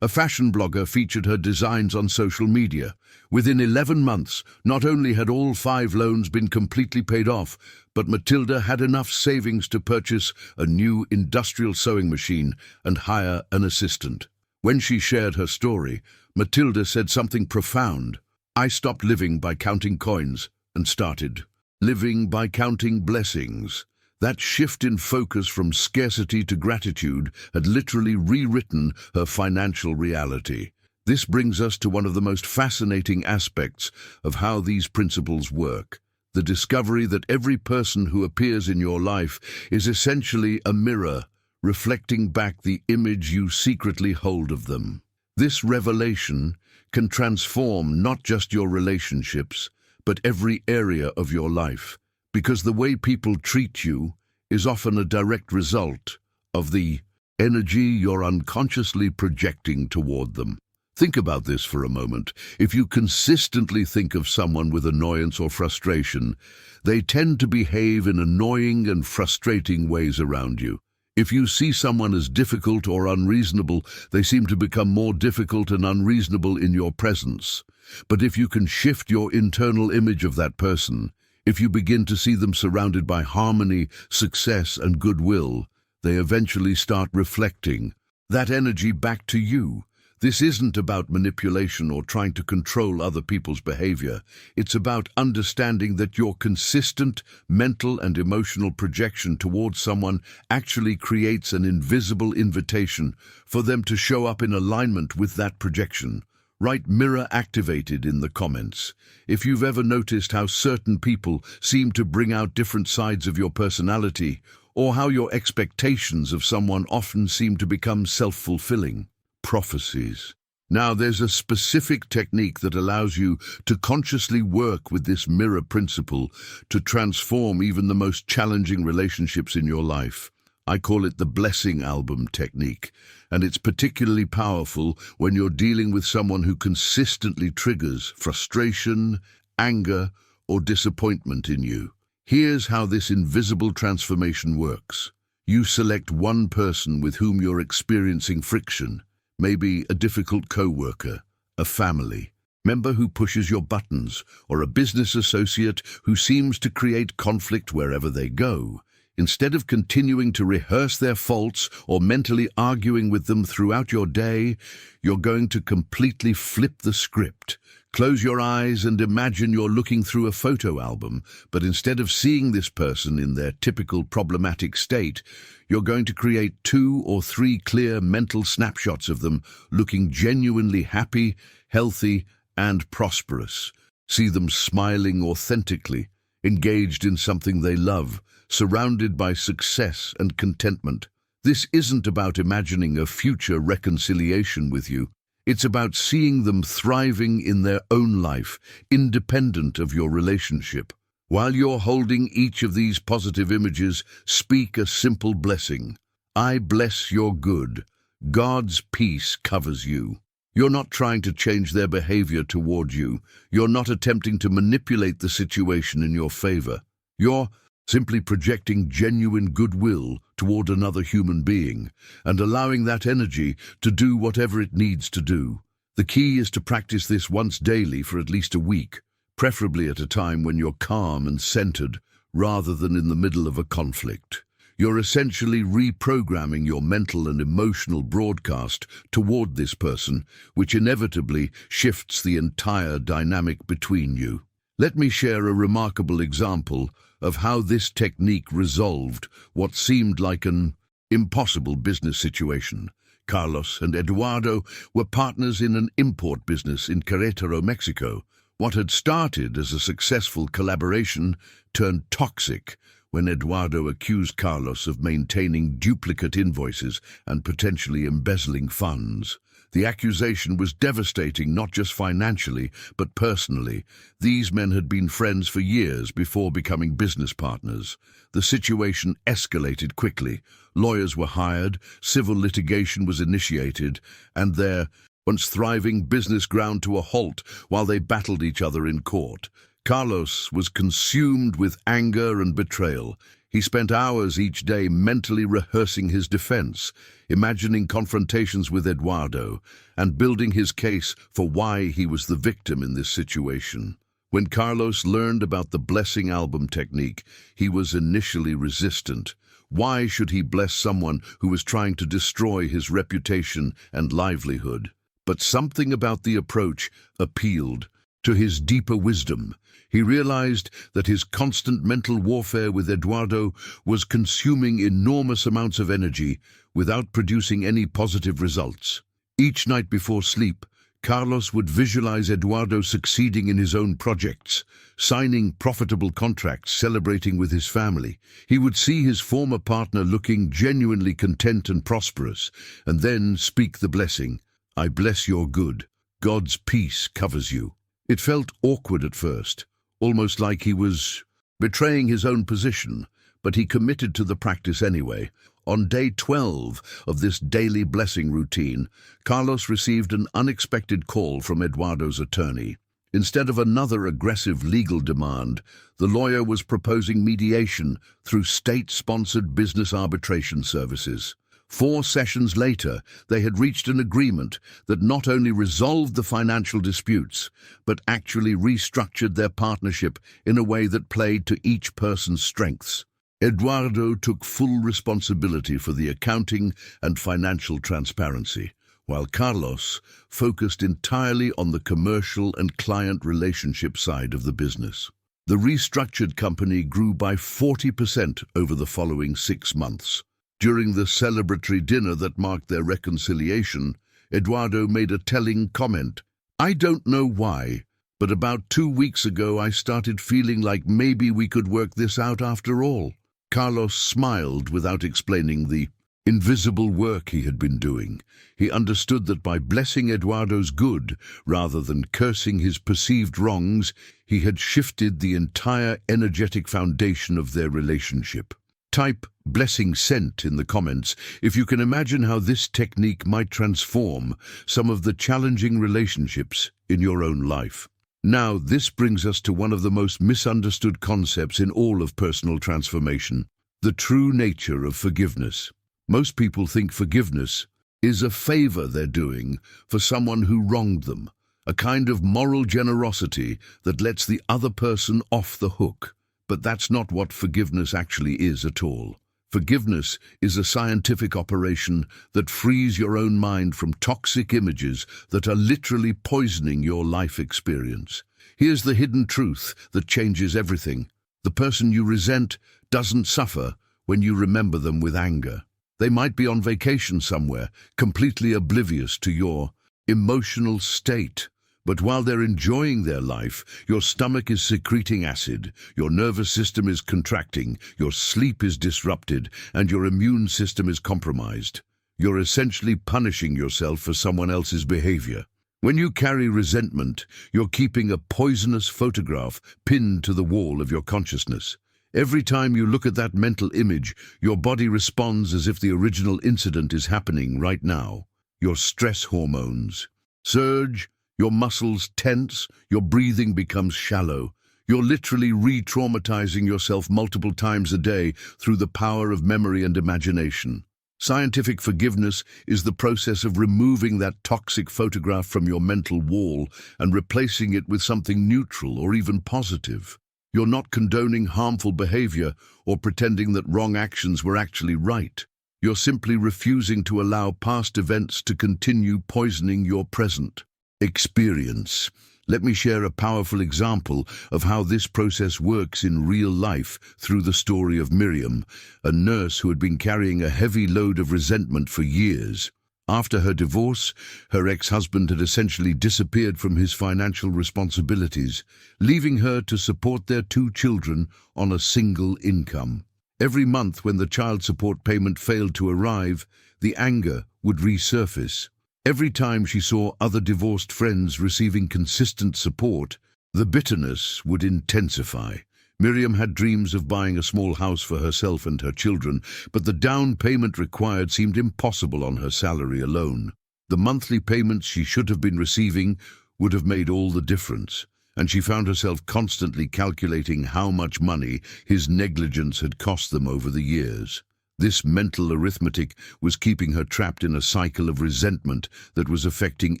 A fashion blogger featured her designs on social media. Within 11 months, not only had all 5 loans been completely paid off, but Matilda had enough savings to purchase a new industrial sewing machine and hire an assistant. When she shared her story, Matilda said something profound. "I stopped living by counting coins and started living by counting blessings." That shift in focus from scarcity to gratitude had literally rewritten her financial reality. This brings us to one of the most fascinating aspects of how these principles work: the discovery that every person who appears in your life is essentially a mirror, reflecting back the image you secretly hold of them. This revelation can transform not just your relationships, but every area of your life, because the way people treat you is often a direct result of the energy you're unconsciously projecting toward them. Think about this for a moment. If you consistently think of someone with annoyance or frustration, they tend to behave in annoying and frustrating ways around you. If you see someone as difficult or unreasonable, they seem to become more difficult and unreasonable in your presence. But if you can shift your internal image of that person, if you begin to see them surrounded by harmony, success, and goodwill, they eventually start reflecting that energy back to you. This isn't about manipulation or trying to control other people's behavior. It's about understanding that your consistent mental and emotional projection towards someone actually creates an invisible invitation for them to show up in alignment with that projection. Write mirror activated in the comments if you've ever noticed how certain people seem to bring out different sides of your personality, or how your expectations of someone often seem to become self-fulfilling prophecies. Now, there's a specific technique that allows you to consciously work with this mirror principle to transform even the most challenging relationships in your life. I call it the blessing album technique, and it's particularly powerful when you're dealing with someone who consistently triggers frustration, anger, or disappointment in you. Here's how this invisible transformation works. You select one person with whom you're experiencing friction, maybe a difficult co-worker, a family member who pushes your buttons, or a business associate who seems to create conflict wherever they go. Instead of continuing to rehearse their faults or mentally arguing with them throughout your day, you're going to completely flip the script. Close your eyes and imagine you're looking through a photo album, but instead of seeing this person in their typical problematic state, you're going to create 2 or 3 clear mental snapshots of them looking genuinely happy, healthy, and prosperous. See them smiling authentically, engaged in something they love, surrounded by success and contentment. This isn't about imagining a future reconciliation with you. It's about seeing them thriving in their own life, independent of your relationship. While you're holding each of these positive images, speak a simple blessing. I bless your good. God's peace covers you. You're not trying to change their behavior toward you. You're not attempting to manipulate the situation in your favor. You're simply projecting genuine goodwill toward another human being and allowing that energy to do whatever it needs to do. The key is to practice this once daily for at least a week, preferably at a time when you're calm and centered rather than in the middle of a conflict. You're essentially reprogramming your mental and emotional broadcast toward this person, which inevitably shifts the entire dynamic between you. Let me share a remarkable example of how this technique resolved what seemed like an impossible business situation. Carlos and Eduardo were partners in an import business in Querétaro, Mexico. What had started as a successful collaboration turned toxic when Eduardo accused Carlos of maintaining duplicate invoices and potentially embezzling funds. The accusation was devastating, not just financially, but personally. These men had been friends for years before becoming business partners. The situation escalated quickly. Lawyers were hired, civil litigation was initiated, and their once thriving business ground to a halt while they battled each other in court. Carlos was consumed with anger and betrayal. He spent hours each day mentally rehearsing his defense, imagining confrontations with Eduardo, and building his case for why he was the victim in this situation. When Carlos learned about the blessing album technique, he was initially resistant. Why should he bless someone who was trying to destroy his reputation and livelihood? But something about the approach appealed to his deeper wisdom. He realized that his constant mental warfare with Eduardo was consuming enormous amounts of energy without producing any positive results. Each night before sleep, Carlos would visualize Eduardo succeeding in his own projects, signing profitable contracts, celebrating with his family. He would see his former partner looking genuinely content and prosperous, and then speak the blessing, I bless your good. God's peace covers you. It felt awkward at first, almost like he was betraying his own position, but he committed to the practice anyway. On day 12 of this daily blessing routine, Carlos received an unexpected call from Eduardo's attorney. Instead of another aggressive legal demand, the lawyer was proposing mediation through state-sponsored business arbitration services. 4 sessions later, they had reached an agreement that not only resolved the financial disputes, but actually restructured their partnership in a way that played to each person's strengths. Eduardo took full responsibility for the accounting and financial transparency, while Carlos focused entirely on the commercial and client relationship side of the business. The restructured company grew by 40% over the following 6 months. During the celebratory dinner that marked their reconciliation, Eduardo made a telling comment. "I don't know why, but about 2 weeks ago I started feeling like maybe we could work this out after all." Carlos smiled without explaining the invisible work he had been doing. He understood that by blessing Eduardo's good, rather than cursing his perceived wrongs, he had shifted the entire energetic foundation of their relationship. Type "blessing sent" in the comments if you can imagine how this technique might transform some of the challenging relationships in your own life. Now, this brings us to one of the most misunderstood concepts in all of personal transformation: the true nature of forgiveness. Most people think forgiveness is a favor they're doing for someone who wronged them, a kind of moral generosity that lets the other person off the hook. But that's not what forgiveness actually is at all. Forgiveness is a scientific operation that frees your own mind from toxic images that are literally poisoning your life experience. Here's the hidden truth that changes everything. The person you resent doesn't suffer when you remember them with anger. They might be on vacation somewhere, completely oblivious to your emotional state. But while they're enjoying their life, your stomach is secreting acid, your nervous system is contracting, your sleep is disrupted, and your immune system is compromised. You're essentially punishing yourself for someone else's behavior. When you carry resentment, you're keeping a poisonous photograph pinned to the wall of your consciousness. Every time you look at that mental image, your body responds as if the original incident is happening right now. Your stress hormones surge, your muscles tense, your breathing becomes shallow. You're literally re-traumatizing yourself multiple times a day through the power of memory and imagination. Scientific forgiveness is the process of removing that toxic photograph from your mental wall and replacing it with something neutral or even positive. You're not condoning harmful behavior or pretending that wrong actions were actually right. You're simply refusing to allow past events to continue poisoning your present experience. Let me share a powerful example of how this process works in real life through the story of Miriam, a nurse who had been carrying a heavy load of resentment for years. After her divorce, her ex-husband had essentially disappeared from his financial responsibilities, leaving her to support their 2 children on a single income. Every month when the child support payment failed to arrive, the anger would resurface. Every time she saw other divorced friends receiving consistent support, the bitterness would intensify. Miriam had dreams of buying a small house for herself and her children, but the down payment required seemed impossible on her salary alone. The monthly payments she should have been receiving would have made all the difference, and she found herself constantly calculating how much money his negligence had cost them over the years. This mental arithmetic was keeping her trapped in a cycle of resentment that was affecting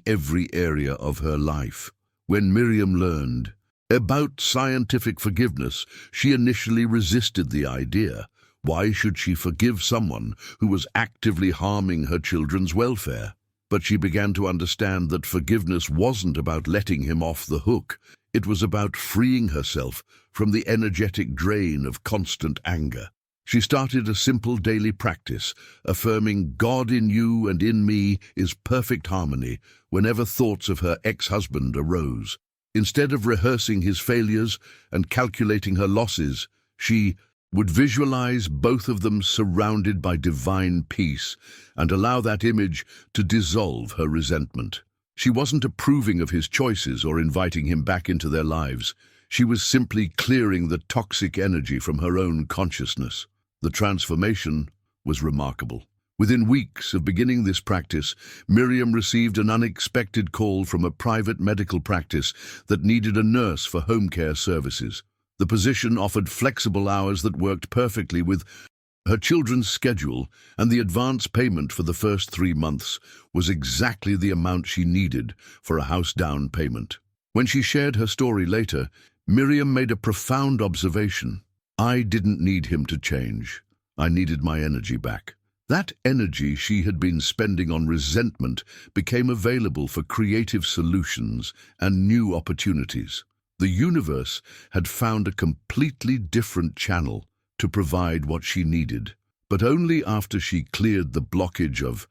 every area of her life. When Miriam learned about scientific forgiveness, she initially resisted the idea. Why should she forgive someone who was actively harming her children's welfare? But she began to understand that forgiveness wasn't about letting him off the hook. It was about freeing herself from the energetic drain of constant anger. She started a simple daily practice, affirming God in you and in me is perfect harmony whenever thoughts of her ex-husband arose. Instead of rehearsing his failures and calculating her losses, she would visualize both of them surrounded by divine peace and allow that image to dissolve her resentment. She wasn't approving of his choices or inviting him back into their lives. She was simply clearing the toxic energy from her own consciousness. The transformation was remarkable. Within weeks of beginning this practice, Miriam received an unexpected call from a private medical practice that needed a nurse for home care services. The position offered flexible hours that worked perfectly with her children's schedule, and the advance payment for the first 3 months was exactly the amount she needed for a house down payment. When she shared her story later, Miriam made a profound observation. I didn't need him to change. I needed my energy back. That energy she had been spending on resentment became available for creative solutions and new opportunities. The universe had found a completely different channel to provide what she needed, but only after she cleared the blockage of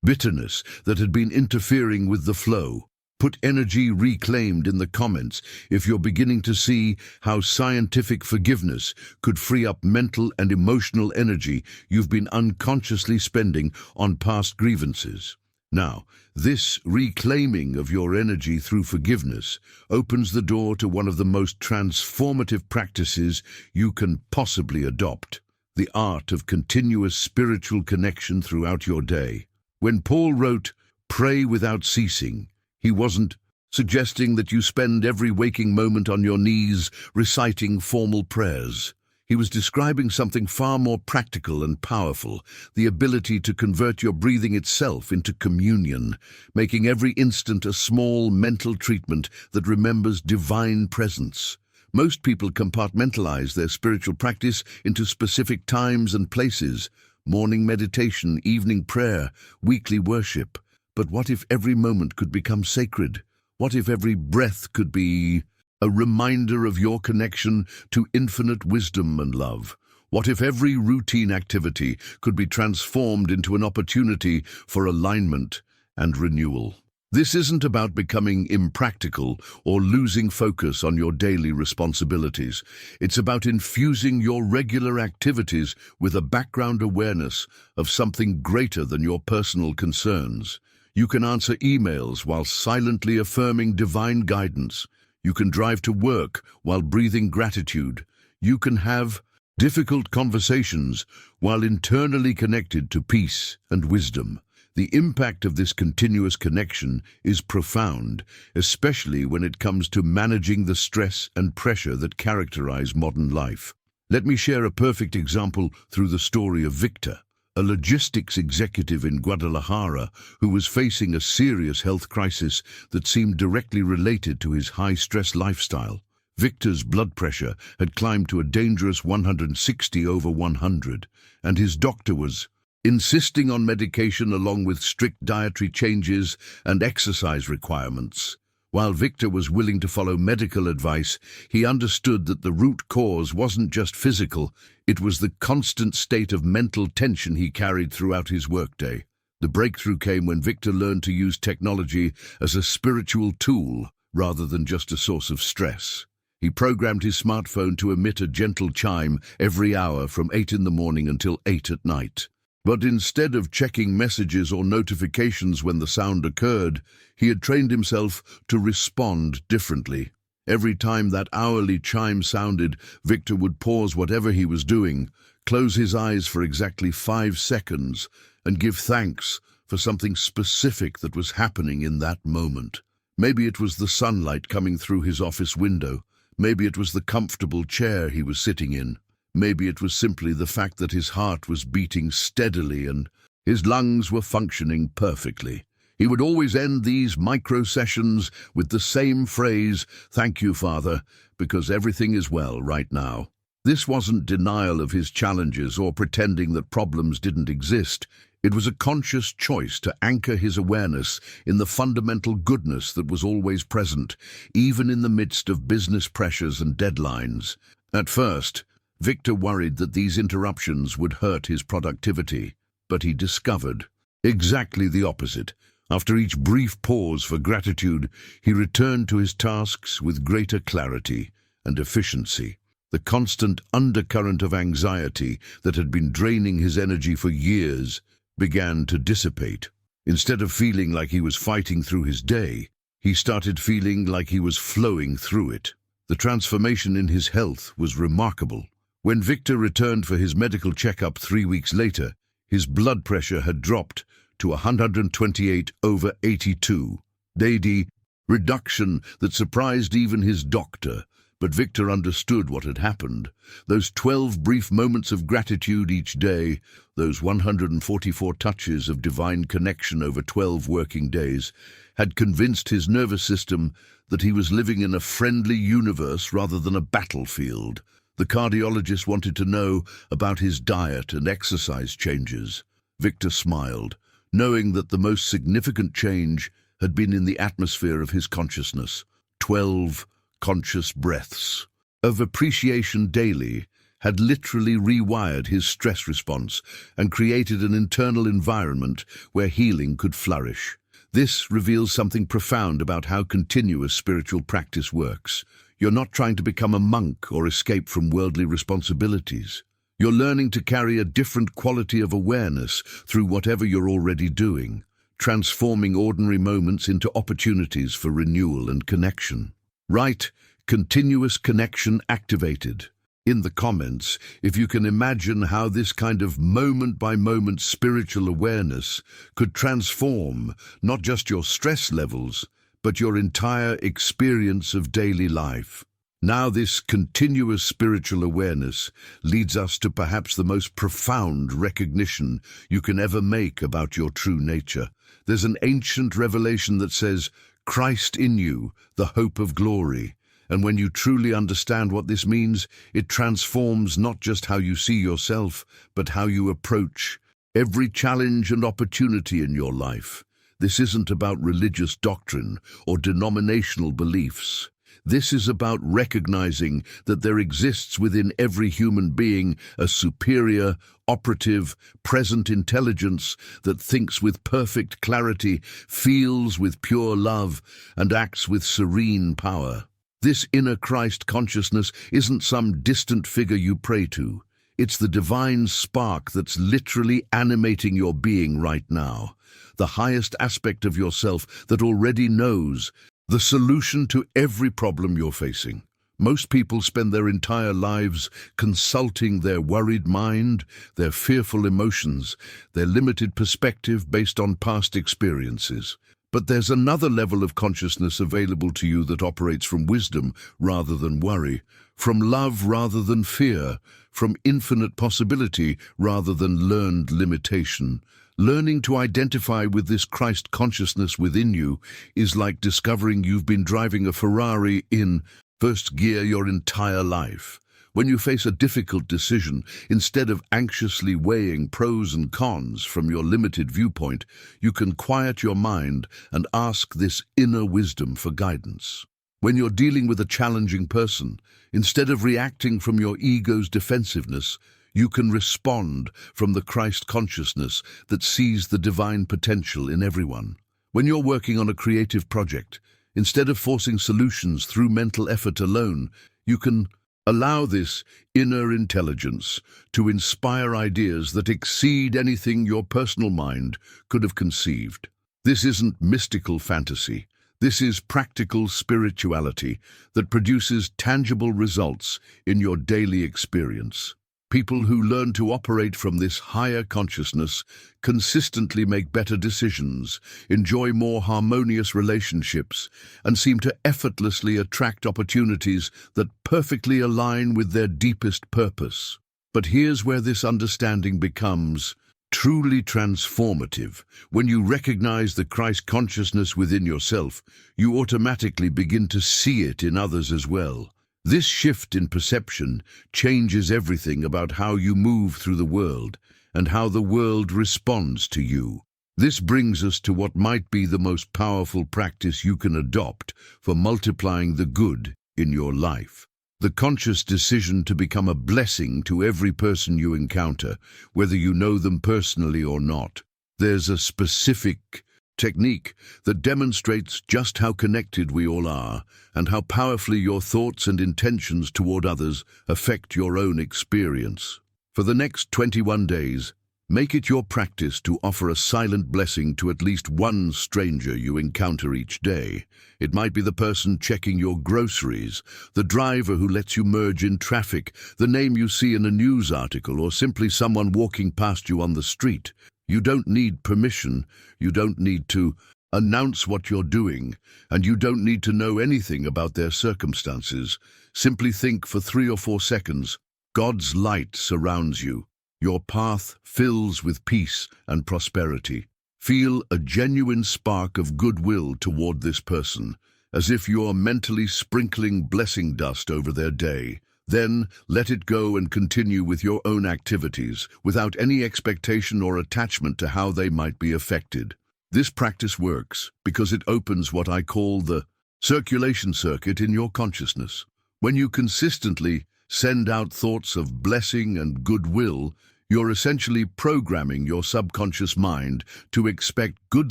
bitterness that had been interfering with the flow. Put energy reclaimed in the comments if you're beginning to see how scientific forgiveness could free up mental and emotional energy you've been unconsciously spending on past grievances. Now, this reclaiming of your energy through forgiveness opens the door to one of the most transformative practices you can possibly adopt, the art of continuous spiritual connection throughout your day. When Paul wrote, "Pray without ceasing," he wasn't suggesting that you spend every waking moment on your knees reciting formal prayers. He was describing something far more practical and powerful, the ability to convert your breathing itself into communion, making every instant a small mental treatment that remembers divine presence. Most people compartmentalize their spiritual practice into specific times and places: morning meditation, evening prayer, weekly worship. But what if every moment could become sacred? What if every breath could be a reminder of your connection to infinite wisdom and love? What if every routine activity could be transformed into an opportunity for alignment and renewal? This isn't about becoming impractical or losing focus on your daily responsibilities. It's about infusing your regular activities with a background awareness of something greater than your personal concerns. You can answer emails while silently affirming divine guidance. You can drive to work while breathing gratitude. You can have difficult conversations while internally connected to peace and wisdom. The impact of this continuous connection is profound, especially when it comes to managing the stress and pressure that characterize modern life. Let me share a perfect example through the story of Victor, a logistics executive in Guadalajara who was facing a serious health crisis that seemed directly related to his high-stress lifestyle. Victor's blood pressure had climbed to a dangerous 160/100, and his doctor was insisting on medication along with strict dietary changes and exercise requirements. While Victor was willing to follow medical advice, he understood that the root cause wasn't just physical, it was the constant state of mental tension he carried throughout his workday. The breakthrough came when Victor learned to use technology as a spiritual tool rather than just a source of stress. He programmed his smartphone to emit a gentle chime every hour from 8 in the morning until 8 at night. But instead of checking messages or notifications when the sound occurred, he had trained himself to respond differently. Every time that hourly chime sounded, Victor would pause whatever he was doing, close his eyes for exactly 5 seconds, and give thanks for something specific that was happening in that moment. Maybe it was the sunlight coming through his office window. Maybe it was the comfortable chair he was sitting in. Maybe it was simply the fact that his heart was beating steadily and his lungs were functioning perfectly. He would always end these micro-sessions with the same phrase, "Thank you, Father, because everything is well right now." This wasn't denial of his challenges or pretending that problems didn't exist. It was a conscious choice to anchor his awareness in the fundamental goodness that was always present, even in the midst of business pressures and deadlines. At first, Victor worried that these interruptions would hurt his productivity, but he discovered exactly the opposite. After each brief pause for gratitude, he returned to his tasks with greater clarity and efficiency. The constant undercurrent of anxiety that had been draining his energy for years began to dissipate. Instead of feeling like he was fighting through his day, he started feeling like he was flowing through it. The transformation in his health was remarkable. When Victor returned for his medical checkup 3 weeks later, his blood pressure had dropped to 128/82, a reduction that surprised even his doctor. But Victor understood what had happened. Those 12 brief moments of gratitude each day, those 144 touches of divine connection over 12 working days, had convinced his nervous system that he was living in a friendly universe rather than a battlefield. The cardiologist wanted to know about his diet and exercise changes. Victor smiled, knowing that the most significant change had been in the atmosphere of his consciousness. 12 conscious breaths of appreciation daily had literally rewired his stress response and created an internal environment where healing could flourish. This reveals something profound about how continuous spiritual practice works. You're not trying to become a monk or escape from worldly responsibilities. You're learning to carry a different quality of awareness through whatever you're already doing, transforming ordinary moments into opportunities for renewal and connection. Right, continuous connection activated. In the comments, if you can imagine how this kind of moment-by-moment spiritual awareness could transform not just your stress levels, but your entire experience of daily life. Now this continuous spiritual awareness leads us to perhaps the most profound recognition you can ever make about your true nature. There's an ancient revelation that says, "Christ in you, the hope of glory." And when you truly understand what this means, it transforms not just how you see yourself, but how you approach every challenge and opportunity in your life. This isn't about religious doctrine or denominational beliefs. This is about recognizing that there exists within every human being a superior, operative, present intelligence that thinks with perfect clarity, feels with pure love, and acts with serene power. This inner Christ consciousness isn't some distant figure you pray to. It's the divine spark that's literally animating your being right now, the highest aspect of yourself that already knows the solution to every problem you're facing. Most people spend their entire lives consulting their worried mind, their fearful emotions, their limited perspective based on past experiences. But there's another level of consciousness available to you that operates from wisdom rather than worry, from love rather than fear, from infinite possibility rather than learned limitation. Learning to identify with this Christ consciousness within you is like discovering you've been driving a Ferrari in first gear your entire life. When you face a difficult decision, instead of anxiously weighing pros and cons from your limited viewpoint, you can quiet your mind and ask this inner wisdom for guidance. When you're dealing with a challenging person, instead of reacting from your ego's defensiveness, you can respond from the Christ consciousness that sees the divine potential in everyone. When you're working on a creative project, instead of forcing solutions through mental effort alone, you can allow this inner intelligence to inspire ideas that exceed anything your personal mind could have conceived. This isn't mystical fantasy. This is practical spirituality that produces tangible results in your daily experience. People who learn to operate from this higher consciousness consistently make better decisions, enjoy more harmonious relationships, and seem to effortlessly attract opportunities that perfectly align with their deepest purpose. But here's where this understanding becomes truly transformative. When you recognize the Christ consciousness within yourself, you automatically begin to see it in others as well. This shift in perception changes everything about how you move through the world and how the world responds to you. This brings us to what might be the most powerful practice you can adopt for multiplying the good in your life. The conscious decision to become a blessing to every person you encounter, whether you know them personally or not. There's a specific technique that demonstrates just how connected we all are and how powerfully your thoughts and intentions toward others affect your own experience. For the next 21 days, make it your practice to offer a silent blessing to at least one stranger you encounter each day. It might be the person checking your groceries, the driver who lets you merge in traffic, the name you see in a news article, or simply someone walking past you on the street. You don't need permission, you don't need to announce what you're doing, and you don't need to know anything about their circumstances. Simply think for 3 or 4 seconds. God's light surrounds you. Your path fills with peace and prosperity. Feel a genuine spark of goodwill toward this person, as if you're mentally sprinkling blessing dust over their day. Then let it go and continue with your own activities without any expectation or attachment to how they might be affected. This practice works because it opens what I call the circulation circuit in your consciousness. When you consistently send out thoughts of blessing and goodwill, you're essentially programming your subconscious mind to expect good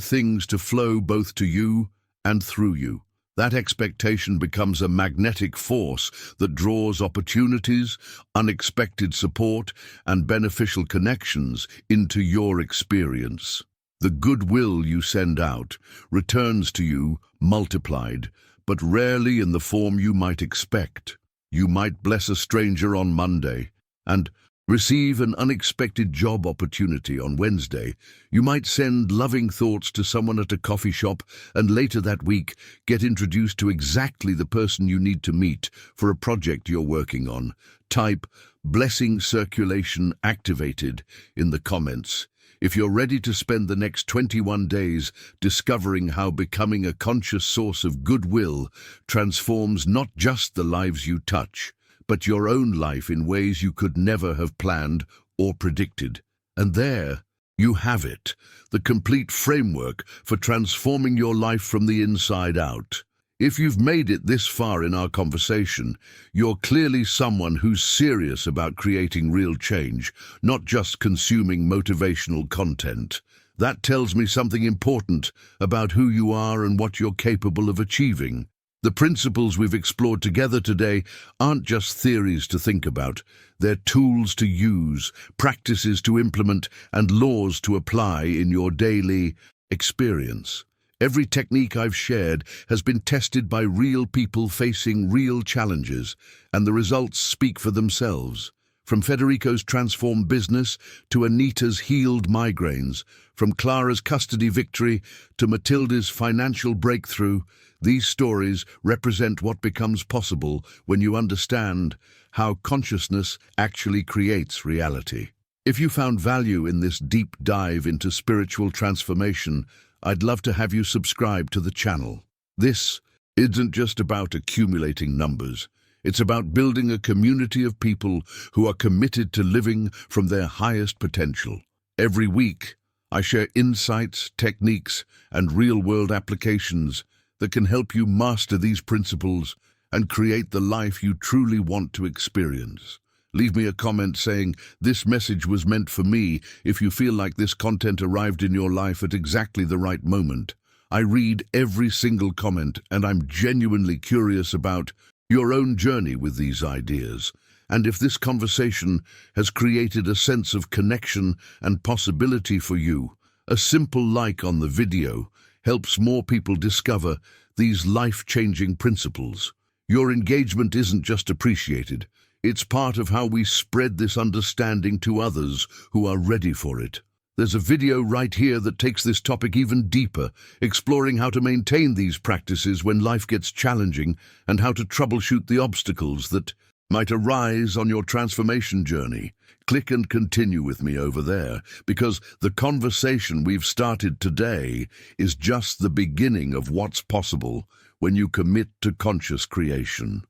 things to flow both to you and through you. That expectation becomes a magnetic force that draws opportunities, unexpected support, and beneficial connections into your experience. The goodwill you send out returns to you multiplied, but rarely in the form you might expect. You might bless a stranger on Monday and receive an unexpected job opportunity on Wednesday. You might send loving thoughts to someone at a coffee shop and later that week get introduced to exactly the person you need to meet for a project you're working on. Type "blessing circulation activated" in the comments if you're ready to spend the next 21 days discovering how becoming a conscious source of goodwill transforms not just the lives you touch, but your own life in ways you could never have planned or predicted. And there you have it, the complete framework for transforming your life from the inside out. If you've made it this far in our conversation, you're clearly someone who's serious about creating real change, not just consuming motivational content. That tells me something important about who you are and what you're capable of achieving. The principles we've explored together today aren't just theories to think about. They're tools to use, practices to implement, and laws to apply in your daily experience. Every technique I've shared has been tested by real people facing real challenges, and the results speak for themselves. From Federico's transformed business to Anita's healed migraines, from Clara's custody victory to Matilda's financial breakthrough, these stories represent what becomes possible when you understand how consciousness actually creates reality. If you found value in this deep dive into spiritual transformation, I'd love to have you subscribe to the channel. This isn't just about accumulating numbers. It's about building a community of people who are committed to living from their highest potential. Every week, I share insights, techniques, and real-world applications that can help you master these principles and create the life you truly want to experience. Leave me a comment saying, "This message was meant for me," if you feel like this content arrived in your life at exactly the right moment. I read every single comment, and I'm genuinely curious about your own journey with these ideas. And if this conversation has created a sense of connection and possibility for you, a simple like on the video helps more people discover these life-changing principles. Your engagement isn't just appreciated, it's part of how we spread this understanding to others who are ready for it. There's a video right here that takes this topic even deeper, exploring how to maintain these practices when life gets challenging and how to troubleshoot the obstacles that might arise on your transformation journey. Click and continue with me over there, because the conversation we've started today is just the beginning of what's possible when you commit to conscious creation.